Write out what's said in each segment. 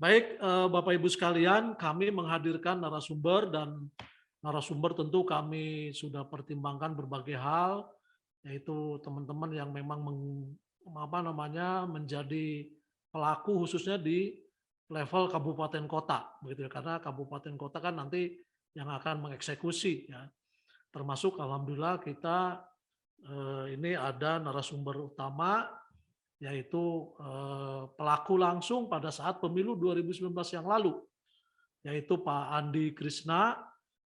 Baik, Bapak Ibu sekalian, kami menghadirkan narasumber dan narasumber tentu kami sudah pertimbangkan berbagai hal, yaitu teman-teman yang memang menjadi pelaku khususnya di level kabupaten kota, begitu ya. Karena kabupaten kota kan nanti yang akan mengeksekusi ya. Termasuk alhamdulillah kita ini ada narasumber utama yaitu pelaku langsung pada saat pemilu 2019 yang lalu, yaitu Pak Andi Krisna.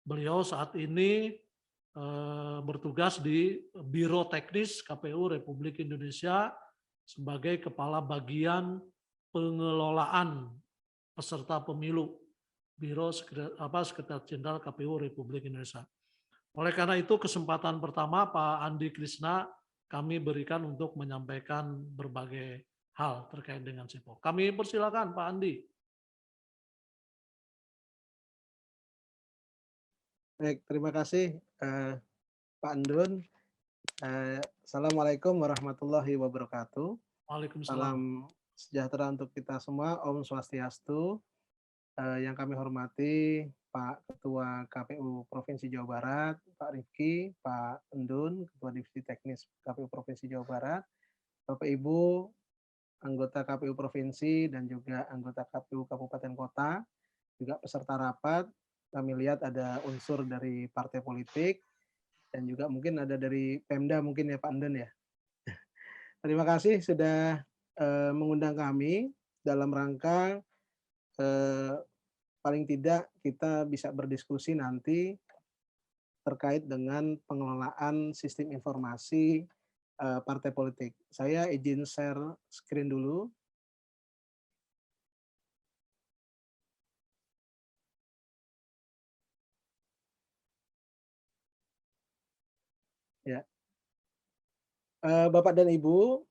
Beliau saat ini bertugas di Biro Teknis KPU Republik Indonesia sebagai Kepala Bagian Pengelolaan Peserta Pemilu, Sekretariat Jenderal KPU Republik Indonesia. Oleh karena itu kesempatan pertama Pak Andi Krisna kami berikan untuk menyampaikan berbagai hal terkait dengan sipol. Kami persilakan Pak Andi. Baik, terima kasih Pak Andun. Assalamualaikum warahmatullahi wabarakatuh. Waalaikumsalam. Salam sejahtera untuk kita semua. Om Swastiastu. Yang kami hormati Pak Ketua KPU Provinsi Jawa Barat, Pak Rifki, Pak Endun, Ketua Divisi Teknis KPU Provinsi Jawa Barat, Bapak Ibu, anggota KPU Provinsi dan juga anggota KPU Kabupaten Kota, juga peserta rapat. Kami lihat ada unsur dari partai politik, dan juga mungkin ada dari Pemda mungkin ya Pak Endun ya. Terima kasih sudah mengundang kami dalam rangka paling tidak kita bisa berdiskusi nanti terkait dengan pengelolaan sistem informasi partai politik. Saya izin share screen dulu. Ya, Bapak dan Ibu,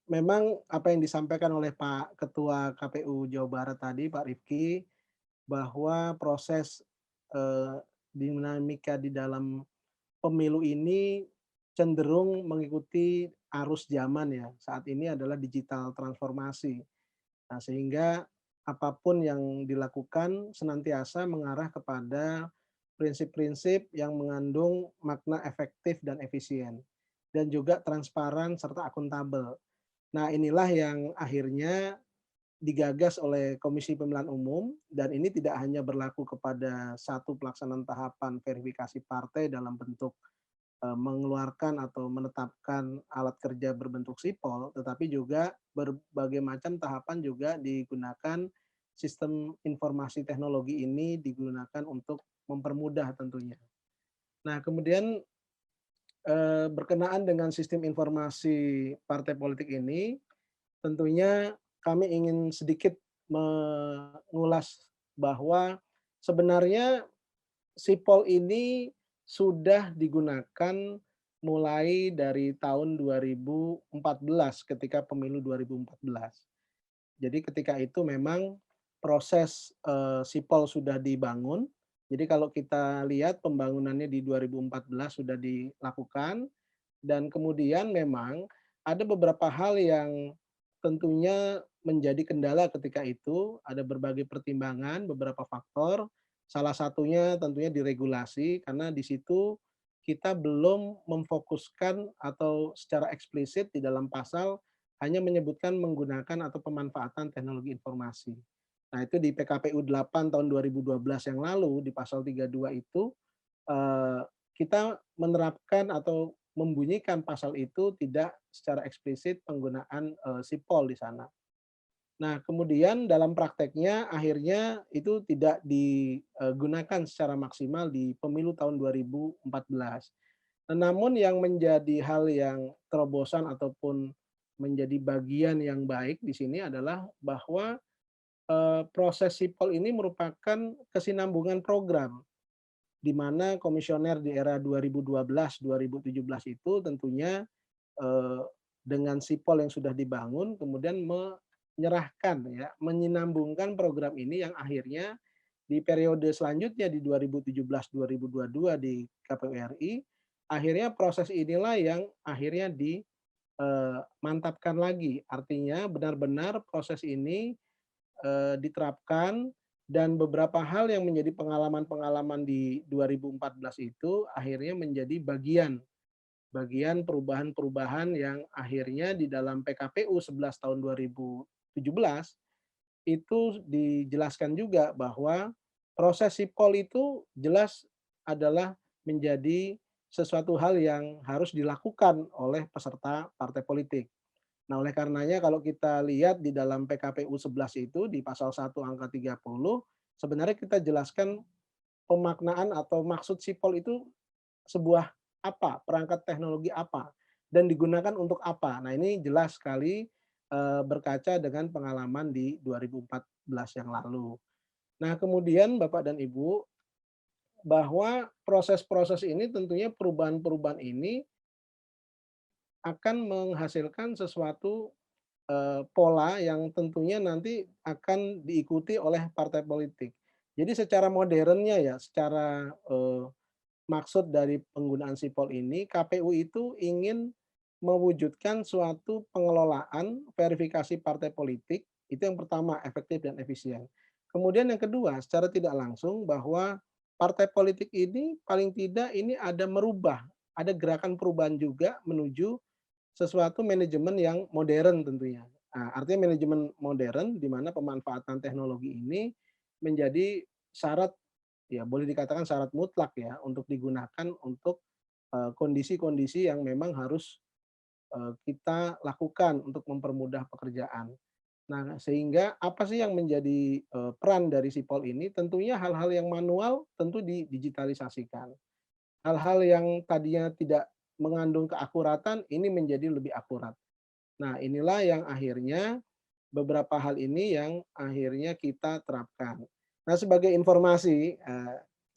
memang apa yang disampaikan oleh Pak Ketua KPU Jawa Barat tadi, Pak Rifki, bahwa proses dinamika di dalam pemilu ini cenderung mengikuti arus zaman ya. Saat ini adalah digital transformasi. Nah, sehingga apapun yang dilakukan senantiasa mengarah kepada prinsip-prinsip yang mengandung makna efektif dan efisien, dan juga transparan serta akuntabel. Nah, inilah yang akhirnya digagas oleh Komisi Pemilihan Umum, dan ini tidak hanya berlaku kepada satu pelaksanaan tahapan verifikasi partai dalam bentuk mengeluarkan atau menetapkan alat kerja berbentuk sipol, tetapi juga berbagai macam tahapan juga digunakan sistem informasi teknologi ini digunakan untuk mempermudah tentunya. Nah, kemudian berkenaan dengan sistem informasi partai politik ini, tentunya kami ingin sedikit mengulas bahwa sebenarnya sipol ini sudah digunakan mulai dari tahun 2014 ketika pemilu 2014. Jadi ketika itu memang proses sipol sudah dibangun. Jadi kalau kita lihat pembangunannya di 2014 sudah dilakukan, dan kemudian memang ada beberapa hal yang tentunya menjadi kendala ketika itu, ada berbagai pertimbangan, beberapa faktor. Salah satunya tentunya diregulasi, karena di situ kita belum memfokuskan atau secara eksplisit di dalam pasal hanya menyebutkan menggunakan atau pemanfaatan teknologi informasi. Nah, itu di PKPU 8 tahun 2012 yang lalu di pasal 32 itu eh, kita menerapkan atau membunyikan pasal itu tidak secara eksplisit penggunaan sipol di sana. Nah, kemudian dalam prakteknya akhirnya itu tidak digunakan secara maksimal di pemilu tahun 2014. Namun yang menjadi hal yang terobosan ataupun menjadi bagian yang baik di sini adalah bahwa proses sipol ini merupakan kesinambungan program, di mana komisioner di era 2012-2017 itu tentunya eh, dengan sipol yang sudah dibangun kemudian menyerahkan ya, menyinambungkan program ini yang akhirnya di periode selanjutnya di 2017-2022 di KPU RI, akhirnya proses inilah yang akhirnya dimantapkan lagi. Artinya benar-benar proses ini diterapkan dan beberapa hal yang menjadi pengalaman-pengalaman di 2014 itu akhirnya menjadi bagian bagian perubahan-perubahan yang akhirnya di dalam PKPU 11 tahun 2017 itu dijelaskan juga bahwa proses sipol itu jelas adalah menjadi sesuatu hal yang harus dilakukan oleh peserta partai politik. Nah, oleh karenanya kalau kita lihat di dalam PKPU 11 itu di pasal 1 angka 30 sebenarnya kita jelaskan pemaknaan atau maksud sipol itu sebuah apa, perangkat teknologi apa, dan digunakan untuk apa. Nah, ini jelas sekali berkaca dengan pengalaman di 2014 yang lalu. Nah, kemudian Bapak dan Ibu, bahwa proses-proses ini tentunya perubahan-perubahan ini akan menghasilkan sesuatu pola yang tentunya nanti akan diikuti oleh partai politik. Jadi secara modernnya ya, secara maksud dari penggunaan sipol ini, KPU itu ingin mewujudkan suatu pengelolaan verifikasi partai politik, itu yang pertama, efektif dan efisien. Kemudian yang kedua, secara tidak langsung bahwa partai politik ini paling tidak ini ada merubah, ada gerakan perubahan juga menuju sesuatu manajemen yang modern tentunya. Nah, artinya manajemen modern di mana pemanfaatan teknologi ini menjadi syarat, ya boleh dikatakan syarat mutlak ya untuk digunakan untuk kondisi-kondisi yang memang harus kita lakukan untuk mempermudah pekerjaan. Nah, sehingga apa sih yang menjadi peran dari Sipol ini? Tentunya hal-hal yang manual tentu didigitalisasikan. Hal-hal yang tadinya tidak mengandung keakuratan ini menjadi lebih akurat. Nah, inilah yang akhirnya beberapa hal ini yang akhirnya kita terapkan. Nah, sebagai informasi,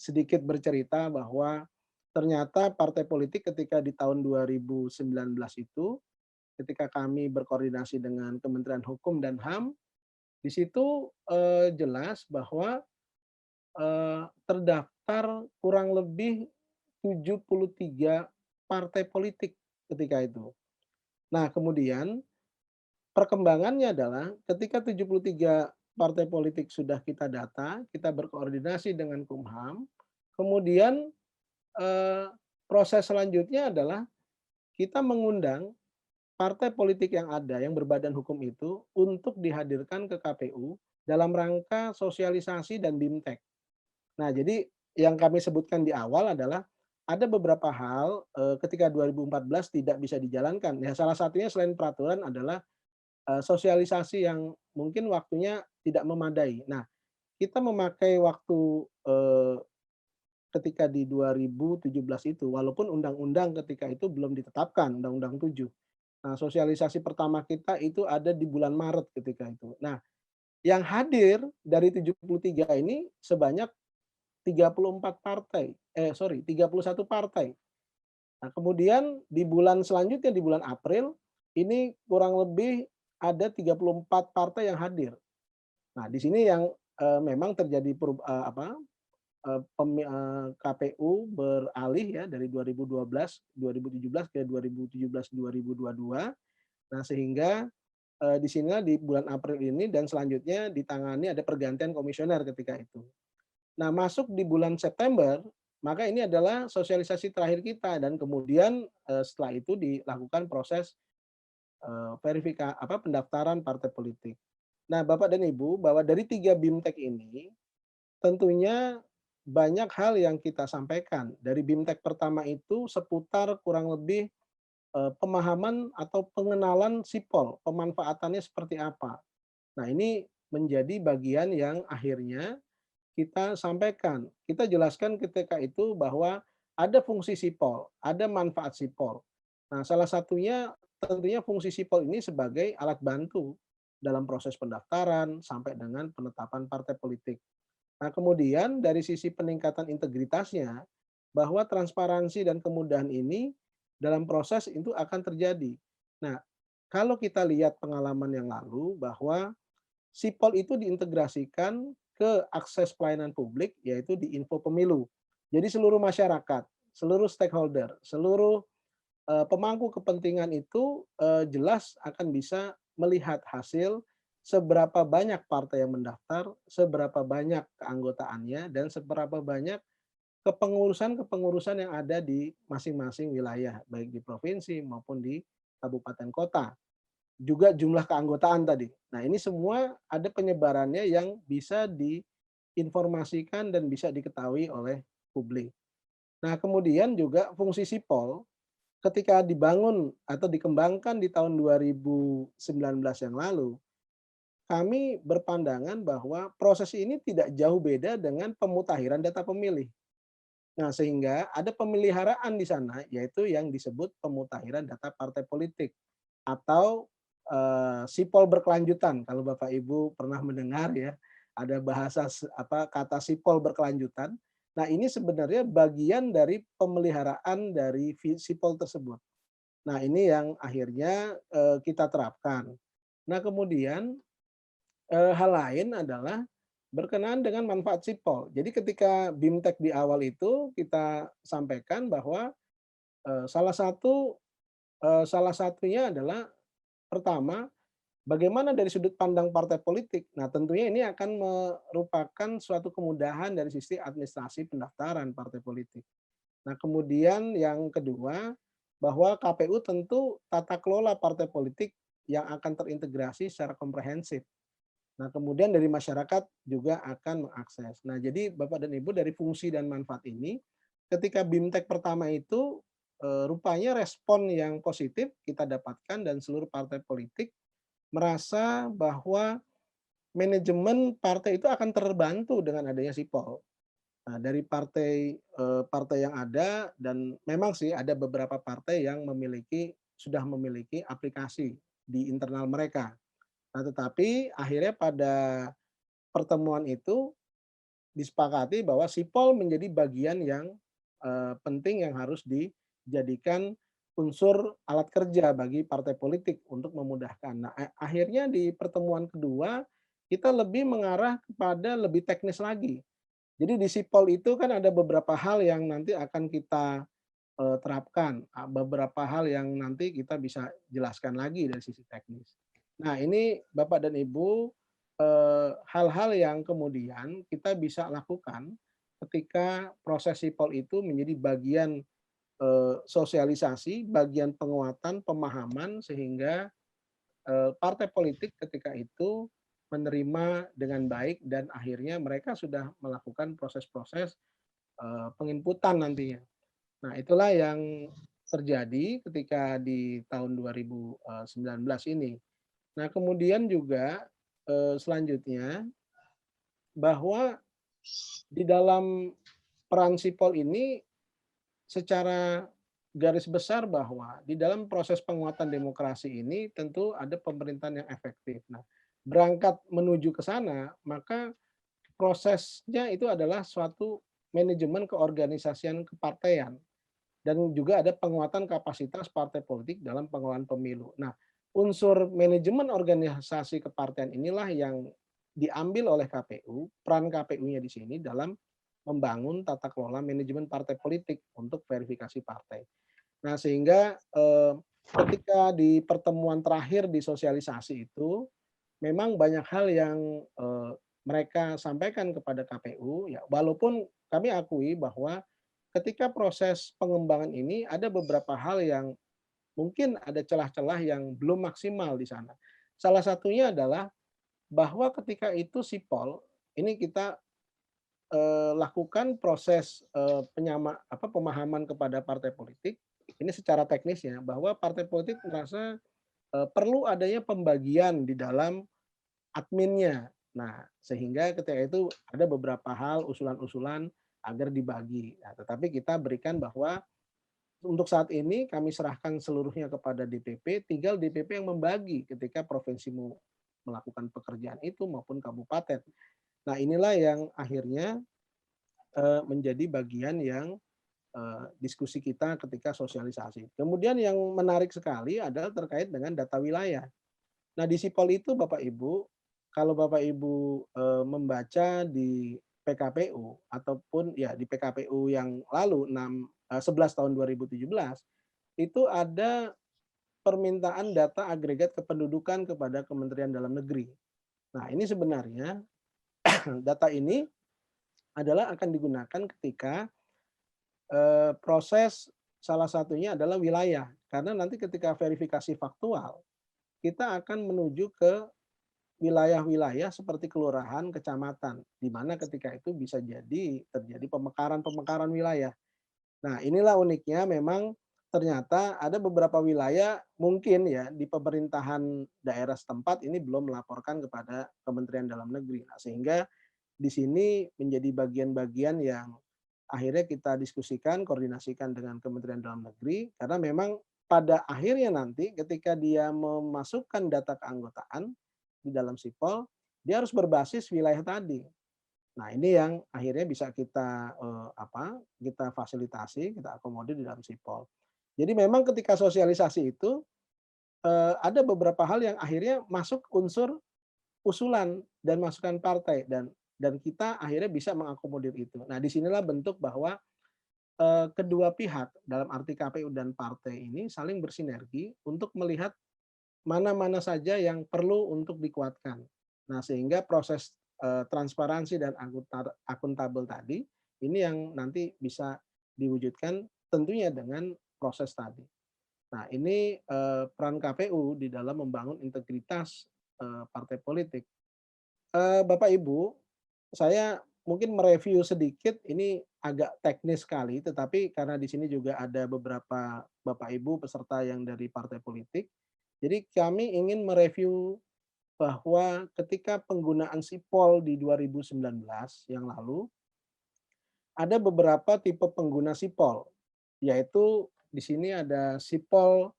sedikit bercerita bahwa ternyata partai politik ketika di tahun 2019 itu, ketika kami berkoordinasi dengan Kementerian Hukum dan HAM, di situ jelas bahwa terdaftar kurang lebih 73 partai politik ketika itu. Nah, kemudian perkembangannya adalah ketika 73 partai politik sudah kita data, kita berkoordinasi dengan Kumham, kemudian eh, proses selanjutnya adalah kita mengundang partai politik yang ada yang berbadan hukum itu untuk dihadirkan ke KPU dalam rangka sosialisasi dan BIMTEK. Nah, jadi yang kami sebutkan di awal adalah ada beberapa hal ketika 2014 tidak bisa dijalankan. Ya, salah satunya selain peraturan adalah sosialisasi yang mungkin waktunya tidak memadai. Nah, kita memakai waktu ketika di 2017 itu, walaupun undang-undang ketika itu belum ditetapkan, Undang-Undang 7. Nah, sosialisasi pertama kita itu ada di bulan Maret ketika itu. Nah, yang hadir dari 73 ini sebanyak 34 partai, 31 partai. Nah, kemudian di bulan selanjutnya, di bulan April, ini kurang lebih ada 34 partai yang hadir. Nah, di sini yang memang terjadi KPU beralih ya dari 2012, 2017 ke 2017, 2022. Nah, sehingga di sinilah di bulan April ini dan selanjutnya ditangani ada pergantian komisioner ketika itu. Nah, masuk di bulan September, maka ini adalah sosialisasi terakhir kita dan kemudian setelah itu dilakukan proses pendaftaran partai politik. Nah, Bapak dan Ibu, bahwa dari 3 BIMTEK ini tentunya banyak hal yang kita sampaikan. Dari BIMTEK pertama itu seputar kurang lebih pemahaman atau pengenalan sipol, pemanfaatannya seperti apa. Nah, ini menjadi bagian yang akhirnya kita sampaikan. Kita jelaskan ketika itu bahwa ada fungsi sipol, ada manfaat sipol. Nah, salah satunya tentunya fungsi sipol ini sebagai alat bantu dalam proses pendaftaran sampai dengan penetapan partai politik. Nah, kemudian dari sisi peningkatan integritasnya, bahwa transparansi dan kemudahan ini dalam proses itu akan terjadi. Nah, kalau kita lihat pengalaman yang lalu bahwa sipol itu diintegrasikan ke akses pelayanan publik, yaitu di info pemilu. Jadi seluruh masyarakat, seluruh stakeholder, seluruh pemangku kepentingan itu jelas akan bisa melihat hasil seberapa banyak partai yang mendaftar, seberapa banyak keanggotaannya, dan seberapa banyak kepengurusan-kepengurusan yang ada di masing-masing wilayah, baik di provinsi maupun di kabupaten kota. Juga jumlah keanggotaan tadi. Nah, ini semua ada penyebarannya yang bisa diinformasikan dan bisa diketahui oleh publik. Nah, kemudian juga fungsi Sipol ketika dibangun atau dikembangkan di tahun 2019 yang lalu, kami berpandangan bahwa proses ini tidak jauh beda dengan pemutahiran data pemilih. Nah, sehingga ada pemeliharaan di sana, yaitu yang disebut pemutahiran data partai politik atau sipol berkelanjutan. Kalau Bapak Ibu pernah mendengar ya, ada bahasa kata sipol berkelanjutan. Nah, ini sebenarnya bagian dari pemeliharaan dari sipol tersebut. Nah, ini yang akhirnya kita terapkan. Nah, kemudian hal lain adalah berkenaan dengan manfaat sipol. Jadi ketika BIMTEK di awal itu kita sampaikan bahwa salah satunya adalah pertama, bagaimana dari sudut pandang partai politik. Nah, tentunya ini akan merupakan suatu kemudahan dari sisi administrasi pendaftaran partai politik. Nah, kemudian yang kedua, bahwa KPU tentu tata kelola partai politik yang akan terintegrasi secara komprehensif. Nah, kemudian dari masyarakat juga akan mengakses. Nah, jadi Bapak dan Ibu dari fungsi dan manfaat ini, ketika BIMTEK pertama itu rupanya respon yang positif kita dapatkan dan seluruh partai politik merasa bahwa manajemen partai itu akan terbantu dengan adanya Sipol. Nah, dari partai yang ada dan memang sih ada beberapa partai yang sudah memiliki aplikasi di internal mereka. Nah, tetapi akhirnya pada pertemuan itu disepakati bahwa Sipol menjadi bagian yang penting yang harus dijadikan unsur alat kerja bagi partai politik untuk memudahkan. Nah, akhirnya di pertemuan kedua kita lebih mengarah kepada lebih teknis lagi. Jadi di Sipol itu kan ada beberapa hal yang nanti akan kita terapkan, beberapa hal yang nanti kita bisa jelaskan lagi dari sisi teknis. Nah, ini Bapak dan Ibu, hal-hal yang kemudian kita bisa lakukan ketika proses Sipol itu menjadi bagian sosialisasi, bagian penguatan, pemahaman sehingga partai politik ketika itu menerima dengan baik dan akhirnya mereka sudah melakukan proses-proses penginputan nantinya. Nah, itulah yang terjadi ketika di tahun 2019 ini. Nah, kemudian juga selanjutnya bahwa di dalam peran Sipol ini secara garis besar bahwa di dalam proses penguatan demokrasi ini tentu ada pemerintahan yang efektif. Nah, berangkat menuju ke sana, maka prosesnya itu adalah suatu manajemen keorganisasian kepartaian dan juga ada penguatan kapasitas partai politik dalam pengelolaan pemilu. Nah, unsur manajemen organisasi kepartaian inilah yang diambil oleh KPU, peran KPU-nya di sini dalam membangun tata kelola manajemen partai politik untuk verifikasi partai. Nah, sehingga ketika di pertemuan terakhir di sosialisasi itu memang banyak hal yang mereka sampaikan kepada KPU ya, walaupun kami akui bahwa ketika proses pengembangan ini ada beberapa hal yang mungkin ada celah-celah yang belum maksimal di sana. Salah satunya adalah bahwa ketika itu Sipol ini kita lakukan proses pemahaman kepada partai politik ini secara teknisnya bahwa partai politik merasa perlu adanya pembagian di dalam adminnya. Nah, sehingga ketika itu ada beberapa hal usulan-usulan agar dibagi. Nah, tetapi kita berikan bahwa untuk saat ini kami serahkan seluruhnya kepada DPP, tinggal DPP yang membagi ketika provinsimu melakukan pekerjaan itu maupun kabupaten. Nah, inilah yang akhirnya menjadi bagian yang diskusi kita ketika sosialisasi. Kemudian yang menarik sekali adalah terkait dengan data wilayah. Nah, di Sipol itu Bapak Ibu, kalau Bapak Ibu membaca di PKPU ataupun ya di PKPU yang lalu 11 tahun 2017 itu ada permintaan data agregat kependudukan kepada Kementerian Dalam Negeri. Nah, ini sebenarnya data ini adalah akan digunakan ketika proses salah satunya adalah wilayah. Karena nanti ketika verifikasi faktual, kita akan menuju ke wilayah-wilayah seperti kelurahan, kecamatan, di mana ketika itu bisa jadi terjadi pemekaran-pemekaran wilayah. Nah, inilah uniknya memang ternyata ada beberapa wilayah mungkin ya di pemerintahan daerah setempat ini belum melaporkan kepada Kementerian Dalam Negeri. Nah, sehingga di sini menjadi bagian-bagian yang akhirnya kita diskusikan, koordinasikan dengan Kementerian Dalam Negeri, karena memang pada akhirnya nanti ketika dia memasukkan data keanggotaan di dalam sipol, dia harus berbasis wilayah tadi. Nah, ini yang akhirnya bisa kita kita fasilitasi, kita akomodir di dalam sipol. Jadi memang ketika sosialisasi itu ada beberapa hal yang akhirnya masuk unsur usulan dan masukan partai dan kita akhirnya bisa mengakomodir itu. Nah, disinilah bentuk bahwa kedua pihak dalam arti KPU dan partai ini saling bersinergi untuk melihat mana-mana saja yang perlu untuk dikuatkan. Nah, sehingga proses transparansi dan akuntabel tadi ini yang nanti bisa diwujudkan tentunya dengan proses tadi. Nah, ini peran KPU di dalam membangun integritas partai politik. Bapak Ibu, saya mungkin mereview sedikit, ini agak teknis sekali, tetapi karena di sini juga ada beberapa Bapak Ibu peserta yang dari partai politik, jadi kami ingin mereview bahwa ketika penggunaan sipol di 2019 yang lalu, ada beberapa tipe pengguna sipol, yaitu di sini ada sipol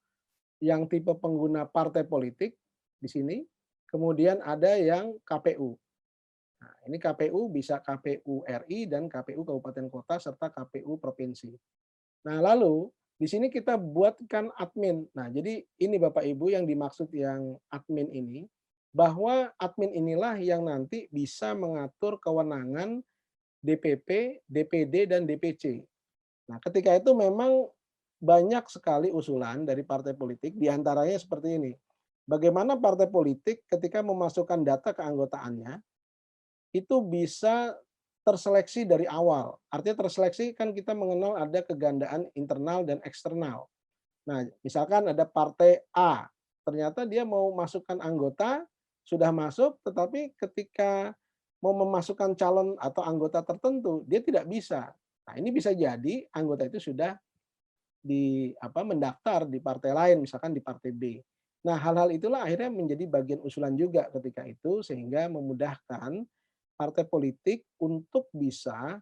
yang tipe pengguna partai politik di sini, kemudian ada yang KPU. Nah, ini KPU bisa KPU RI dan KPU kabupaten kota serta KPU provinsi. Nah, lalu di sini kita buatkan admin. Nah, jadi ini Bapak Ibu yang dimaksud yang admin ini, bahwa admin inilah yang nanti bisa mengatur kewenangan DPP, DPD, dan DPC. Nah, ketika itu memang banyak sekali usulan dari partai politik, diantaranya seperti ini. Bagaimana partai politik ketika memasukkan data keanggotaannya, itu bisa terseleksi dari awal. Artinya terseleksi kan kita mengenal ada kegandaan internal dan eksternal. Nah, misalkan ada partai A, ternyata dia mau masukkan anggota, sudah masuk, tetapi ketika mau memasukkan calon atau anggota tertentu, dia tidak bisa. Nah, ini bisa jadi anggota itu sudah mendaftar di partai lain, misalkan di partai B. Nah, hal-hal itulah akhirnya menjadi bagian usulan juga ketika itu, sehingga memudahkan partai politik untuk bisa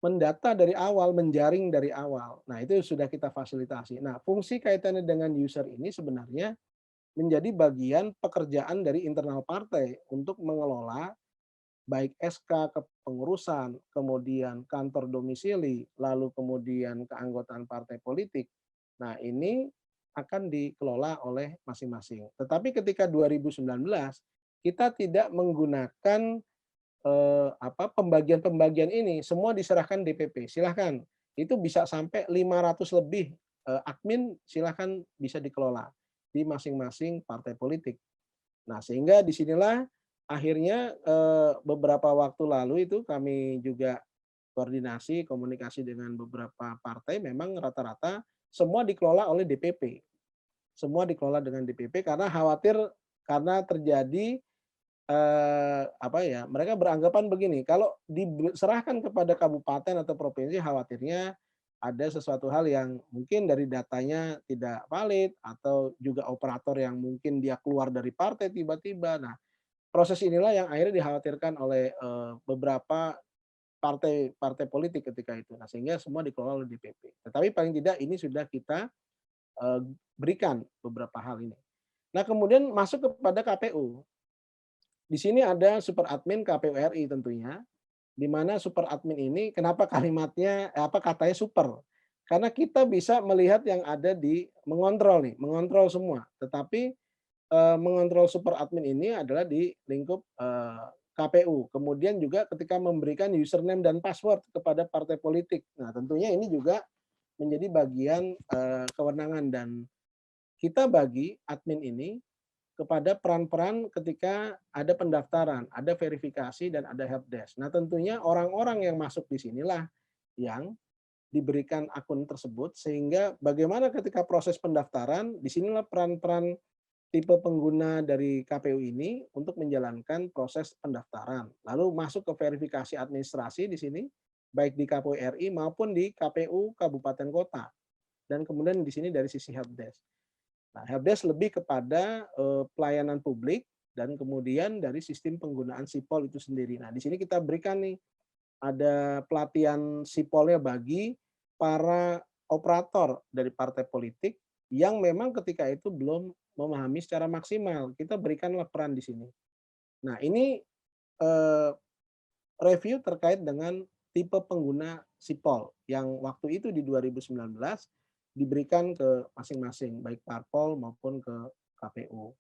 mendata dari awal, menjaring dari awal. Nah, itu sudah kita fasilitasi. Nah, fungsi kaitannya dengan user ini sebenarnya menjadi bagian pekerjaan dari internal partai untuk mengelola baik SK kepengurusan, kemudian kantor domisili, lalu kemudian keanggotaan partai politik. Nah, ini akan dikelola oleh masing-masing. Tetapi ketika 2019 kita tidak menggunakan pembagian-pembagian ini, semua diserahkan DPP. Silahkan, itu bisa sampai 500 lebih admin, silahkan bisa dikelola di masing-masing partai politik. Nah, sehingga disinilah akhirnya beberapa waktu lalu itu kami juga koordinasi, komunikasi dengan beberapa partai, memang rata-rata semua dikelola oleh DPP. Semua dikelola dengan DPP karena khawatir karena terjadi mereka beranggapan begini, kalau diserahkan kepada kabupaten atau provinsi khawatirnya ada sesuatu hal yang mungkin dari datanya tidak valid atau juga operator yang mungkin dia keluar dari partai tiba-tiba. Nah, proses inilah yang akhirnya dikhawatirkan oleh beberapa partai politik ketika itu. Nah, sehingga semua dikelola oleh DPP. Tetapi paling tidak ini sudah kita berikan beberapa hal ini. Nah, kemudian masuk kepada KPU. Di sini ada super admin KPU RI tentunya, di mana super admin ini kenapa kalimatnya katanya super? Karena kita bisa melihat yang ada di mengontrol nih, mengontrol semua. Tetapi mengontrol super admin ini adalah di lingkup KPU. Kemudian juga ketika memberikan username dan password kepada partai politik. Nah, tentunya ini juga menjadi bagian kewenangan dan kita bagi admin ini kepada peran-peran ketika ada pendaftaran, ada verifikasi, dan ada helpdesk. Nah, tentunya orang-orang yang masuk di sinilah yang diberikan akun tersebut, sehingga bagaimana ketika proses pendaftaran, di sinilah peran-peran tipe pengguna dari KPU ini untuk menjalankan proses pendaftaran. Lalu masuk ke verifikasi administrasi di sini, baik di KPU RI maupun di KPU kabupaten kota. Dan kemudian di sini dari sisi helpdesk. Nah, helpdesk lebih kepada pelayanan publik dan kemudian dari sistem penggunaan sipol itu sendiri. Nah, di sini kita berikan nih ada pelatihan sipolnya bagi para operator dari partai politik yang memang ketika itu belum memahami secara maksimal. Kita berikanlah peran di sini. Nah, ini eh, review terkait dengan tipe pengguna sipol yang waktu itu di 2019 diberikan ke masing-masing, baik parpol maupun ke KPU.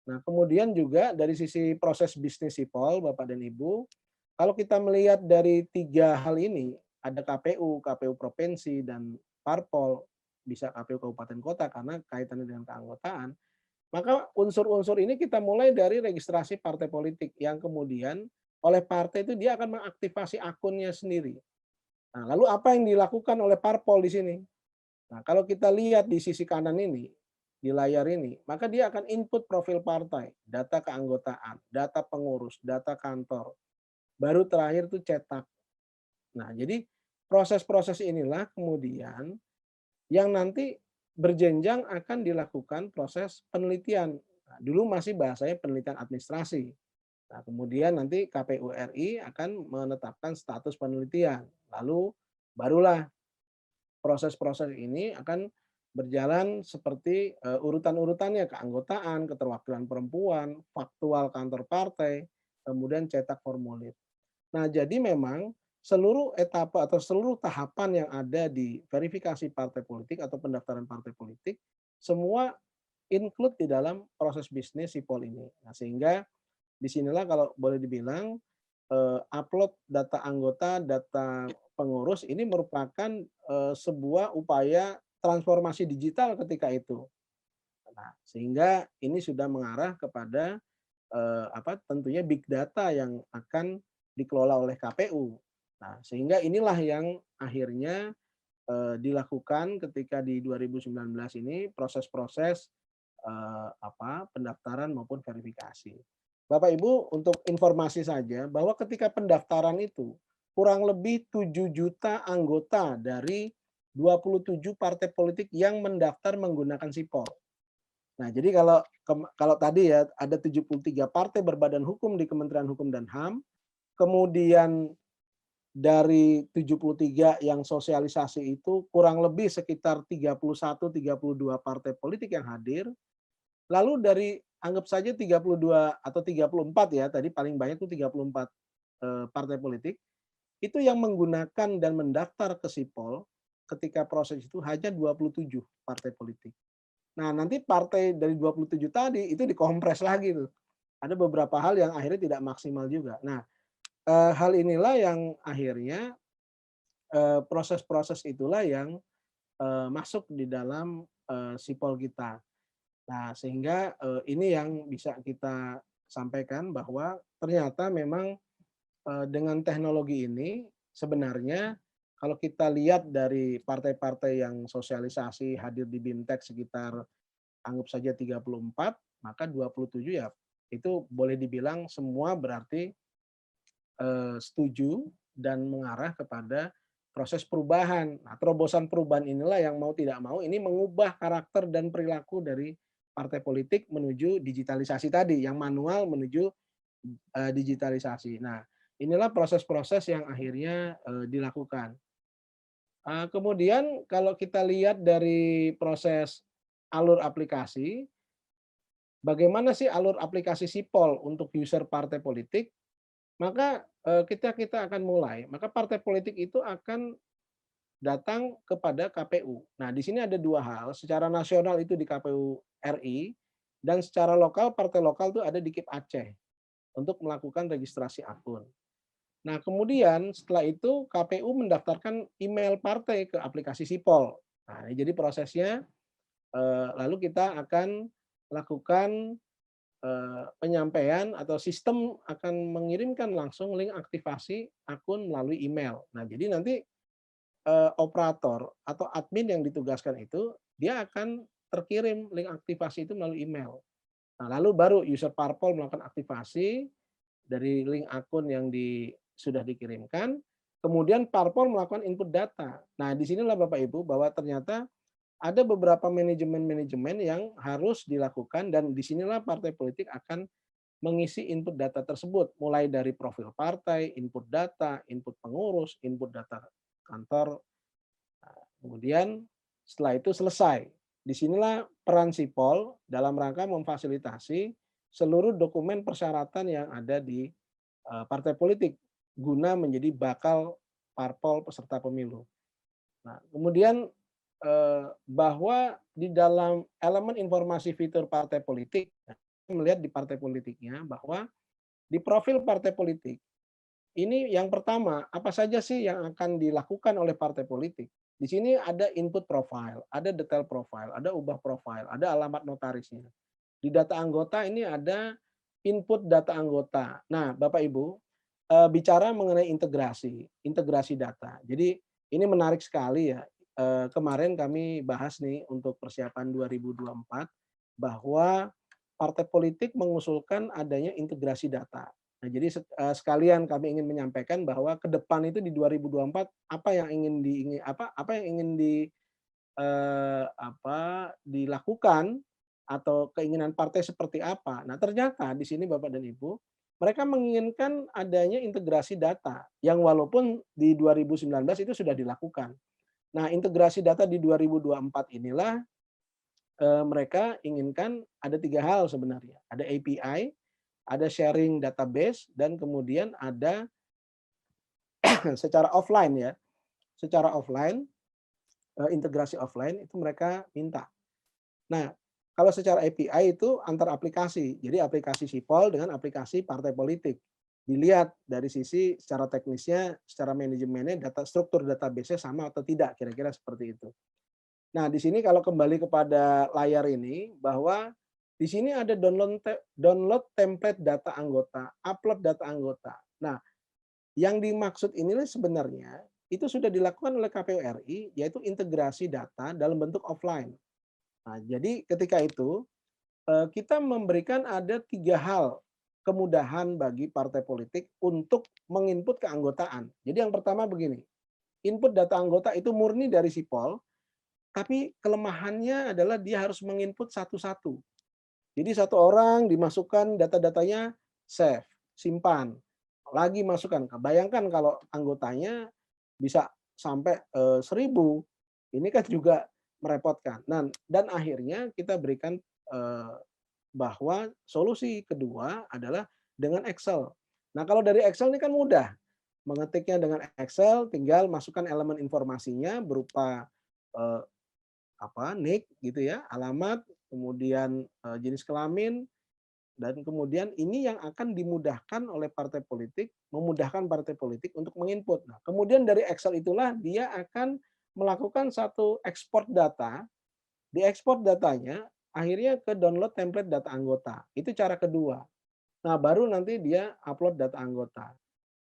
Nah, kemudian juga dari sisi proses bisnis sipol, Bapak dan Ibu, kalau kita melihat dari tiga hal ini, ada KPU, KPU provinsi, dan parpol, bisa KPU kabupaten kota karena kaitannya dengan keanggotaan, maka unsur-unsur ini kita mulai dari registrasi partai politik yang kemudian oleh partai itu dia akan mengaktifasi akunnya sendiri. Nah, lalu apa yang dilakukan oleh parpol di sini? Nah, kalau kita lihat di sisi kanan ini, di layar ini, maka dia akan input profil partai, data keanggotaan, data pengurus, data kantor. Baru terakhir tuh cetak. Nah, jadi proses-proses inilah kemudian yang nanti berjenjang akan dilakukan proses penelitian. Nah, dulu masih bahasanya penelitian administrasi. Nah, kemudian nanti KPU RI akan menetapkan status penelitian. Lalu barulah proses-proses ini akan berjalan seperti urutan-urutannya, keanggotaan, keterwakilan perempuan, faktual kantor partai, kemudian cetak formulir. Nah, jadi memang seluruh etapa atau seluruh tahapan yang ada di verifikasi partai politik atau pendaftaran partai politik, semua include di dalam proses bisnis sipol ini. Nah, sehingga disinilah kalau boleh dibilang upload data anggota, data pengurus ini merupakan sebuah upaya transformasi digital ketika itu. Nah, sehingga ini sudah mengarah kepada tentunya big data yang akan dikelola oleh KPU. Nah, sehingga inilah yang akhirnya dilakukan ketika di 2019 ini proses-proses pendaftaran maupun verifikasi. Bapak Ibu, untuk informasi saja bahwa ketika pendaftaran itu kurang lebih 7 juta anggota dari 27 partai politik yang mendaftar menggunakan sipol. Nah, jadi kalau tadi ya ada 73 partai berbadan hukum di Kementerian Hukum dan HAM, kemudian dari 73 yang sosialisasi itu kurang lebih sekitar 31-32 partai politik yang hadir. Lalu dari anggap saja 32 atau 34 ya, tadi paling banyak itu 34 partai politik, itu yang menggunakan dan mendaftar ke sipol ketika proses itu hanya 27 partai politik. Nah, nanti partai dari 27 tadi itu dikompres lagi tuh. Ada beberapa hal yang akhirnya tidak maksimal juga. Nah, hal inilah yang akhirnya proses-proses itulah yang masuk di dalam sipol kita. Nah, sehingga ini yang bisa kita sampaikan bahwa ternyata memang dengan teknologi ini sebenarnya kalau kita lihat dari partai-partai yang sosialisasi hadir di BIMTEK sekitar anggap saja 34, maka 27 ya itu boleh dibilang semua berarti setuju dan mengarah kepada proses perubahan. Nah, terobosan perubahan inilah yang mau tidak mau ini mengubah karakter dan perilaku dari partai politik menuju digitalisasi tadi, yang manual menuju digitalisasi. Nah, inilah proses-proses yang akhirnya dilakukan. Kemudian kalau kita lihat dari proses alur aplikasi, bagaimana sih alur aplikasi sipol untuk user partai politik? Maka kita akan mulai, maka partai politik itu akan datang kepada KPU. Nah, di sini ada dua hal, secara nasional itu di KPU RI, dan secara lokal, partai lokal itu ada di KIP Aceh untuk melakukan registrasi akun. Nah, kemudian setelah itu KPU mendaftarkan email partai ke aplikasi Sipol. Nah, jadi prosesnya lalu kita akan lakukan penyampaian atau sistem akan mengirimkan langsung link aktivasi akun melalui email. Nah, jadi nanti operator atau admin yang ditugaskan itu, dia akan terkirim link aktivasi itu melalui email. Nah, lalu baru user parpol melakukan aktivasi dari link akun yang sudah dikirimkan, kemudian parpol melakukan input data. Nah, di sinilah Bapak Ibu bahwa ternyata ada beberapa manajemen-manajemen yang harus dilakukan dan disinilah partai politik akan mengisi input data tersebut, mulai dari profil partai, input data, input pengurus, input data kantor. Kemudian setelah itu selesai. Disinilah peran Sipol dalam rangka memfasilitasi seluruh dokumen persyaratan yang ada di partai politik guna menjadi bakal parpol peserta pemilu. Nah, kemudian bahwa di dalam elemen informasi fitur partai politik, melihat di partai politiknya bahwa di profil partai politik ini yang pertama, apa saja sih yang akan dilakukan oleh partai politik? Di sini ada input profile, ada detail profile, ada ubah profile, ada alamat notarisnya. Di data anggota ini ada input data anggota. Nah, Bapak Ibu, bicara mengenai integrasi, integrasi data. Jadi ini menarik sekali ya. Kemarin kami bahas nih untuk persiapan 2024 bahwa partai politik mengusulkan adanya integrasi data. Nah, jadi sekalian kami ingin menyampaikan bahwa ke depan itu di 2024 apa yang apa yang ingin dilakukan atau keinginan partai seperti apa. Nah, ternyata di sini Bapak dan Ibu, mereka menginginkan adanya integrasi data yang walaupun di 2019 itu sudah dilakukan. Nah, integrasi data di 2024 inilah mereka inginkan ada 3 hal sebenarnya. Ada API, ada sharing database, dan kemudian ada secara offline ya. Secara offline, integrasi offline itu mereka minta. Nah, kalau secara API itu antar aplikasi. Jadi aplikasi Sipol dengan aplikasi partai politik. Dilihat dari sisi secara teknisnya, secara manajemennya, struktur database-nya sama atau tidak, kira-kira seperti itu. Nah, di sini kalau kembali kepada layar ini, bahwa di sini ada download template data anggota, upload data anggota. Nah, yang dimaksud ini sebenarnya itu sudah dilakukan oleh KPU RI, yaitu integrasi data dalam bentuk offline. Nah, jadi ketika itu kita memberikan ada 3 hal kemudahan bagi partai politik untuk menginput keanggotaan. Jadi yang pertama begini, input data anggota itu murni dari Sipol, tapi kelemahannya adalah dia harus menginput satu-satu. Jadi satu orang dimasukkan data-datanya, save, simpan, lagi masukkan. Bayangkan kalau anggotanya bisa sampai 1.000, ini kan juga merepotkan. Dan akhirnya kita berikan bahwa solusi kedua adalah dengan Excel. Nah, kalau dari Excel ini kan mudah. Mengetiknya dengan Excel, tinggal masukkan elemen informasinya berupa NIK gitu ya, alamat, kemudian jenis kelamin, dan kemudian ini yang akan dimudahkan oleh partai politik, memudahkan partai politik untuk menginput. Nah, kemudian dari Excel itulah dia akan melakukan satu ekspor data, diekspor datanya akhirnya ke download template data anggota. Itu cara kedua. Nah, baru nanti dia upload data anggota.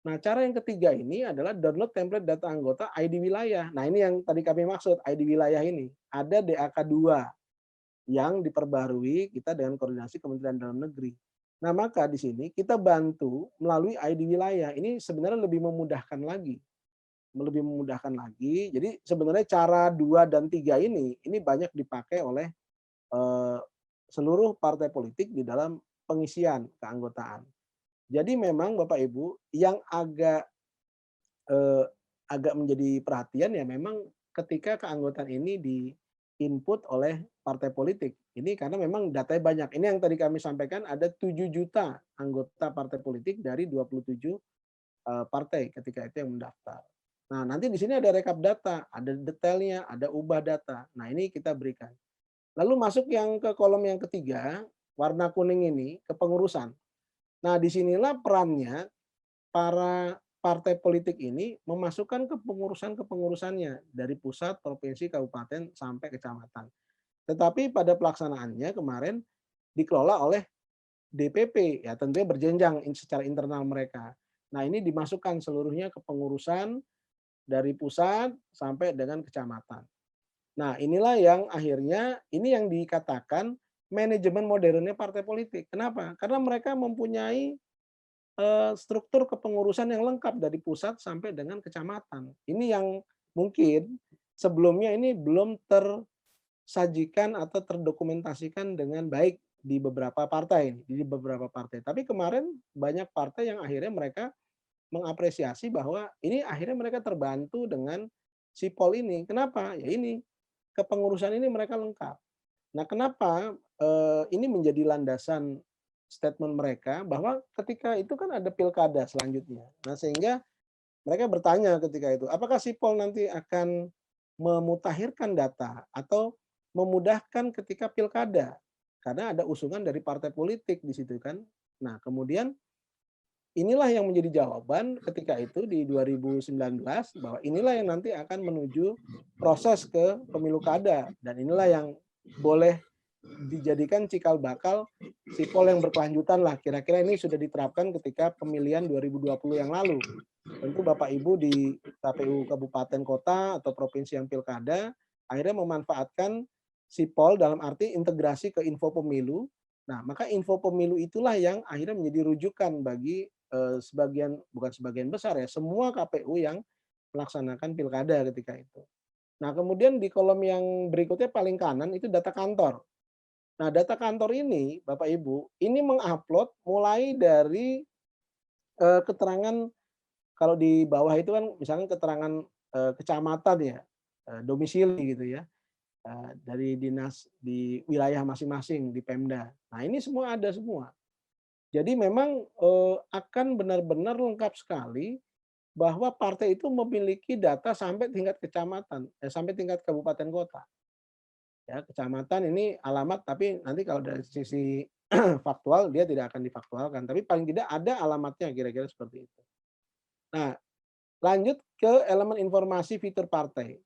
Nah, cara yang ketiga ini adalah download template data anggota ID wilayah. Nah, ini yang tadi kami maksud, ID wilayah ini. Ada DAK 2 yang diperbarui kita dengan koordinasi Kementerian Dalam Negeri. Nah, maka di sini kita bantu melalui ID wilayah. Ini sebenarnya lebih memudahkan lagi. Lebih memudahkan lagi. Jadi sebenarnya cara 2 dan 3 ini banyak dipakai oleh seluruh partai politik di dalam pengisian keanggotaan. Jadi memang Bapak Ibu yang agak menjadi perhatian ya memang ketika keanggotaan ini di-input oleh partai politik. Ini karena memang datanya banyak. Ini yang tadi kami sampaikan ada 7 juta anggota partai politik dari 27 partai ketika itu yang mendaftar. Nah, nanti di sini ada rekap data, ada detailnya, ada ubah data. Nah, ini kita berikan. Lalu masuk yang ke kolom yang ketiga, warna kuning ini, kepengurusan. Nah, disinilah perannya para partai politik ini memasukkan kepengurusannya dari pusat, provinsi, kabupaten, sampai kecamatan. Tetapi pada pelaksanaannya kemarin dikelola oleh DPP, ya tentunya berjenjang secara internal mereka. Nah, ini dimasukkan seluruhnya ke pengurusan dari pusat sampai dengan kecamatan. Nah, inilah yang akhirnya ini yang dikatakan manajemen modernnya partai politik. Kenapa? Karena mereka mempunyai struktur kepengurusan yang lengkap dari pusat sampai dengan kecamatan. Ini yang mungkin sebelumnya ini belum tersajikan atau terdokumentasikan dengan baik di beberapa partai, di beberapa partai. Tapi kemarin banyak partai yang akhirnya mereka mengapresiasi bahwa ini akhirnya mereka terbantu dengan sipol ini. Kenapa? Ya ini, kepengurusan ini mereka lengkap. Nah, kenapa ini menjadi landasan statement mereka bahwa ketika itu kan ada pilkada selanjutnya. Nah, sehingga mereka bertanya ketika itu, apakah sipol nanti akan memutakhirkan data atau memudahkan ketika pilkada? Karena ada usungan dari partai politik di situ kan. Nah, kemudian inilah yang menjadi jawaban ketika itu di 2019 bahwa inilah yang nanti akan menuju proses ke pemilu kada dan inilah yang boleh dijadikan cikal bakal sipol yang berkelanjutan lah. Kira-kira ini sudah diterapkan ketika pemilihan 2020 yang lalu. Tentu Bapak Ibu di KPU kabupaten kota atau provinsi yang pilkada akhirnya memanfaatkan sipol dalam arti integrasi ke info pemilu. Nah, maka info pemilu itulah yang akhirnya menjadi rujukan bagi sebagian, bukan sebagian besar ya, semua KPU yang melaksanakan pilkada ketika itu. Nah, kemudian di kolom yang berikutnya paling kanan itu data kantor. Nah, data kantor ini, Bapak Ibu, ini mengupload mulai dari keterangan kalau di bawah itu kan misalnya keterangan kecamatan ya, domisili gitu ya, dari dinas di wilayah masing-masing di Pemda. Nah, ini semua ada semua. Jadi memang akan benar-benar lengkap sekali bahwa partai itu memiliki data sampai tingkat kecamatan, sampai tingkat kabupaten kota. Ya, kecamatan ini alamat, tapi nanti kalau dari sisi faktual dia tidak akan difaktualkan, tapi paling tidak ada alamatnya kira-kira seperti itu. Nah, lanjut ke elemen informasi fitur partai.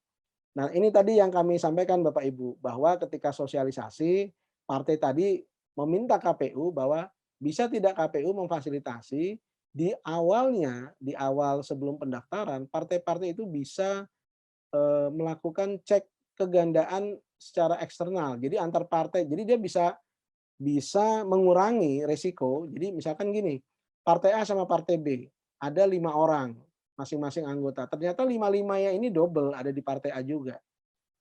Nah, ini tadi yang kami sampaikan Bapak Ibu, bahwa ketika sosialisasi, partai tadi meminta KPU bahwa bisa tidak KPU memfasilitasi di awalnya, di awal sebelum pendaftaran, partai-partai itu bisa melakukan cek kegandaan secara eksternal. Jadi antar partai, jadi dia bisa bisa mengurangi resiko. Jadi misalkan gini, partai A sama partai B, ada 5 orang masing-masing anggota. Ternyata lima-limanya ini double ada di partai A juga.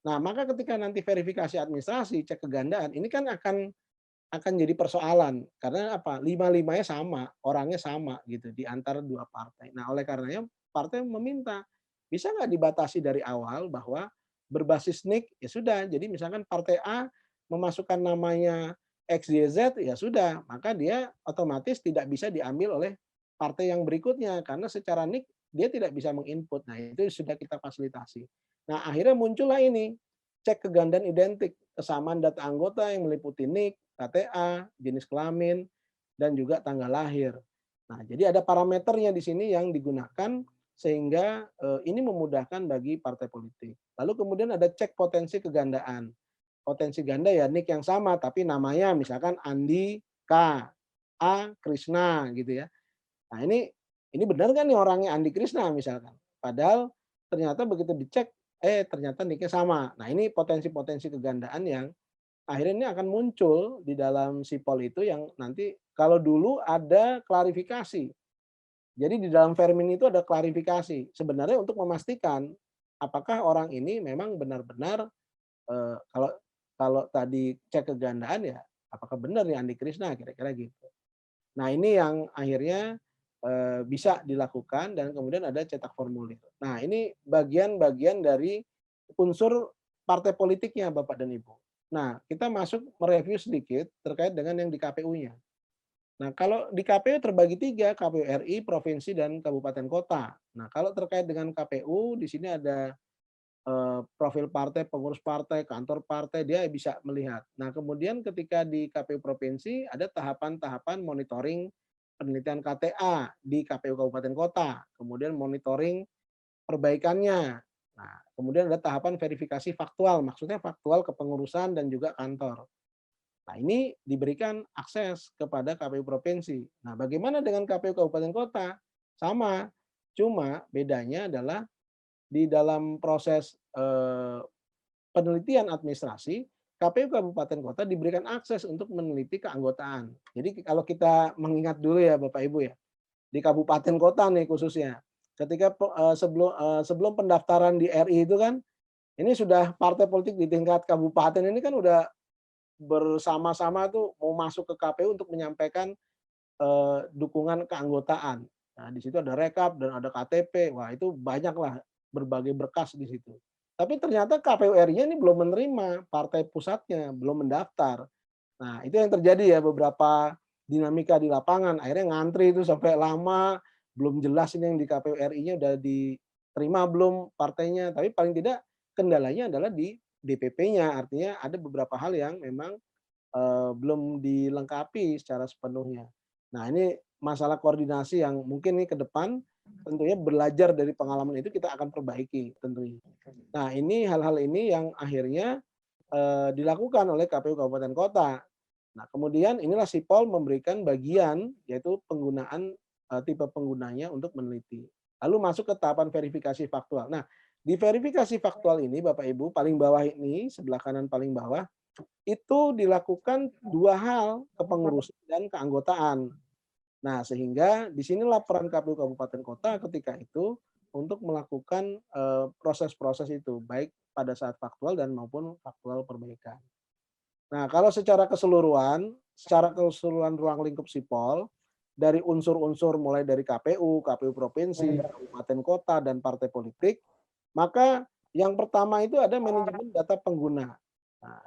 Nah, maka ketika nanti verifikasi administrasi, cek kegandaan, ini kan akan jadi persoalan karena apa? Lima-limanya sama, orangnya sama gitu di antara dua partai. Nah, oleh karenanya partai meminta bisa nggak dibatasi dari awal bahwa berbasis NIK ya sudah. Jadi misalkan partai A memasukkan namanya XYZ ya sudah, maka dia otomatis tidak bisa diambil oleh partai yang berikutnya karena secara NIK dia tidak bisa menginput. Nah, itu sudah kita fasilitasi. Nah, akhirnya muncullah ini cek kegandaan identik, kesamaan data anggota yang meliputi NIK, KTA, jenis kelamin, dan juga tanggal lahir. Nah, jadi ada parameternya di sini yang digunakan sehingga ini memudahkan bagi partai politik. Lalu kemudian ada cek potensi kegandaan. Potensi ganda ya NIK yang sama tapi namanya misalkan Andi K, A Krisna gitu ya. Nah, ini benar kan nih orangnya Andi Krisna misalkan. Padahal ternyata begitu dicek ternyata NIK-nya sama. Nah, ini potensi-potensi kegandaan yang akhirnya ini akan muncul di dalam sipol itu yang nanti kalau dulu ada klarifikasi. Jadi di dalam Vermin itu ada klarifikasi. Sebenarnya untuk memastikan apakah orang ini memang benar-benar kalau kalau tadi cek kegandaan ya apakah benar nih Andi Krisna kira-kira gitu. Nah, ini yang akhirnya bisa dilakukan dan kemudian ada cetak formulir. Nah, ini bagian-bagian dari unsur partai politiknya Bapak dan Ibu. Nah, kita masuk mereview sedikit terkait dengan yang di KPU-nya. Nah, kalau di KPU terbagi 3, KPU RI, provinsi, dan kabupaten kota. Nah, kalau terkait dengan KPU, di sini ada profil partai, pengurus partai, kantor partai, dia bisa melihat. Nah, kemudian ketika di KPU provinsi ada tahapan-tahapan monitoring penelitian KTA di KPU kabupaten kota, kemudian monitoring perbaikannya. Nah, kemudian ada tahapan verifikasi faktual, maksudnya faktual kepengurusan dan juga kantor. Nah, ini diberikan akses kepada KPU provinsi. Nah, bagaimana dengan KPU kabupaten kota? Sama, cuma bedanya adalah di dalam proses penelitian administrasi, KPU kabupaten kota diberikan akses untuk meneliti keanggotaan. Jadi kalau kita mengingat dulu ya Bapak Ibu ya, di kabupaten kota nih khususnya, ketika sebelum pendaftaran di RI itu kan, ini sudah partai politik di tingkat kabupaten ini kan udah bersama-sama tuh mau masuk ke KPU untuk menyampaikan dukungan keanggotaan. Nah, di situ ada rekap dan ada KTP. Wah, itu banyaklah berbagai berkas di situ. Tapi ternyata KPU RI-nya ini belum menerima, partai pusatnya belum mendaftar. Nah, itu yang terjadi ya beberapa dinamika di lapangan. Akhirnya ngantri itu sampai lama, belum jelas ini yang di KPU RI-nya udah diterima belum partainya. Tapi paling tidak kendalanya adalah di DPP-nya. Artinya ada beberapa hal yang memang belum dilengkapi secara sepenuhnya. Nah, ini masalah koordinasi yang mungkin nih ke depan tentunya belajar dari pengalaman itu kita akan perbaiki tentunya. Nah, ini hal-hal ini yang akhirnya dilakukan oleh KPU kabupaten kota. Nah, kemudian inilah Sipol memberikan bagian yaitu penggunaan tipe penggunanya untuk meneliti. Lalu masuk ke tahapan verifikasi faktual. Nah, di verifikasi faktual ini Bapak Ibu paling bawah ini sebelah kanan paling bawah itu dilakukan dua hal, kepengurusan dan keanggotaan. Nah, sehingga disinilah peran KPU kabupaten kota ketika itu untuk melakukan proses-proses itu, baik pada saat faktual dan maupun faktual perbaikan. Nah, kalau secara keseluruhan ruang lingkup Sipol, dari unsur-unsur mulai dari KPU, KPU provinsi, kabupaten kota, dan partai politik, maka yang pertama itu ada manajemen data pengguna. Nah,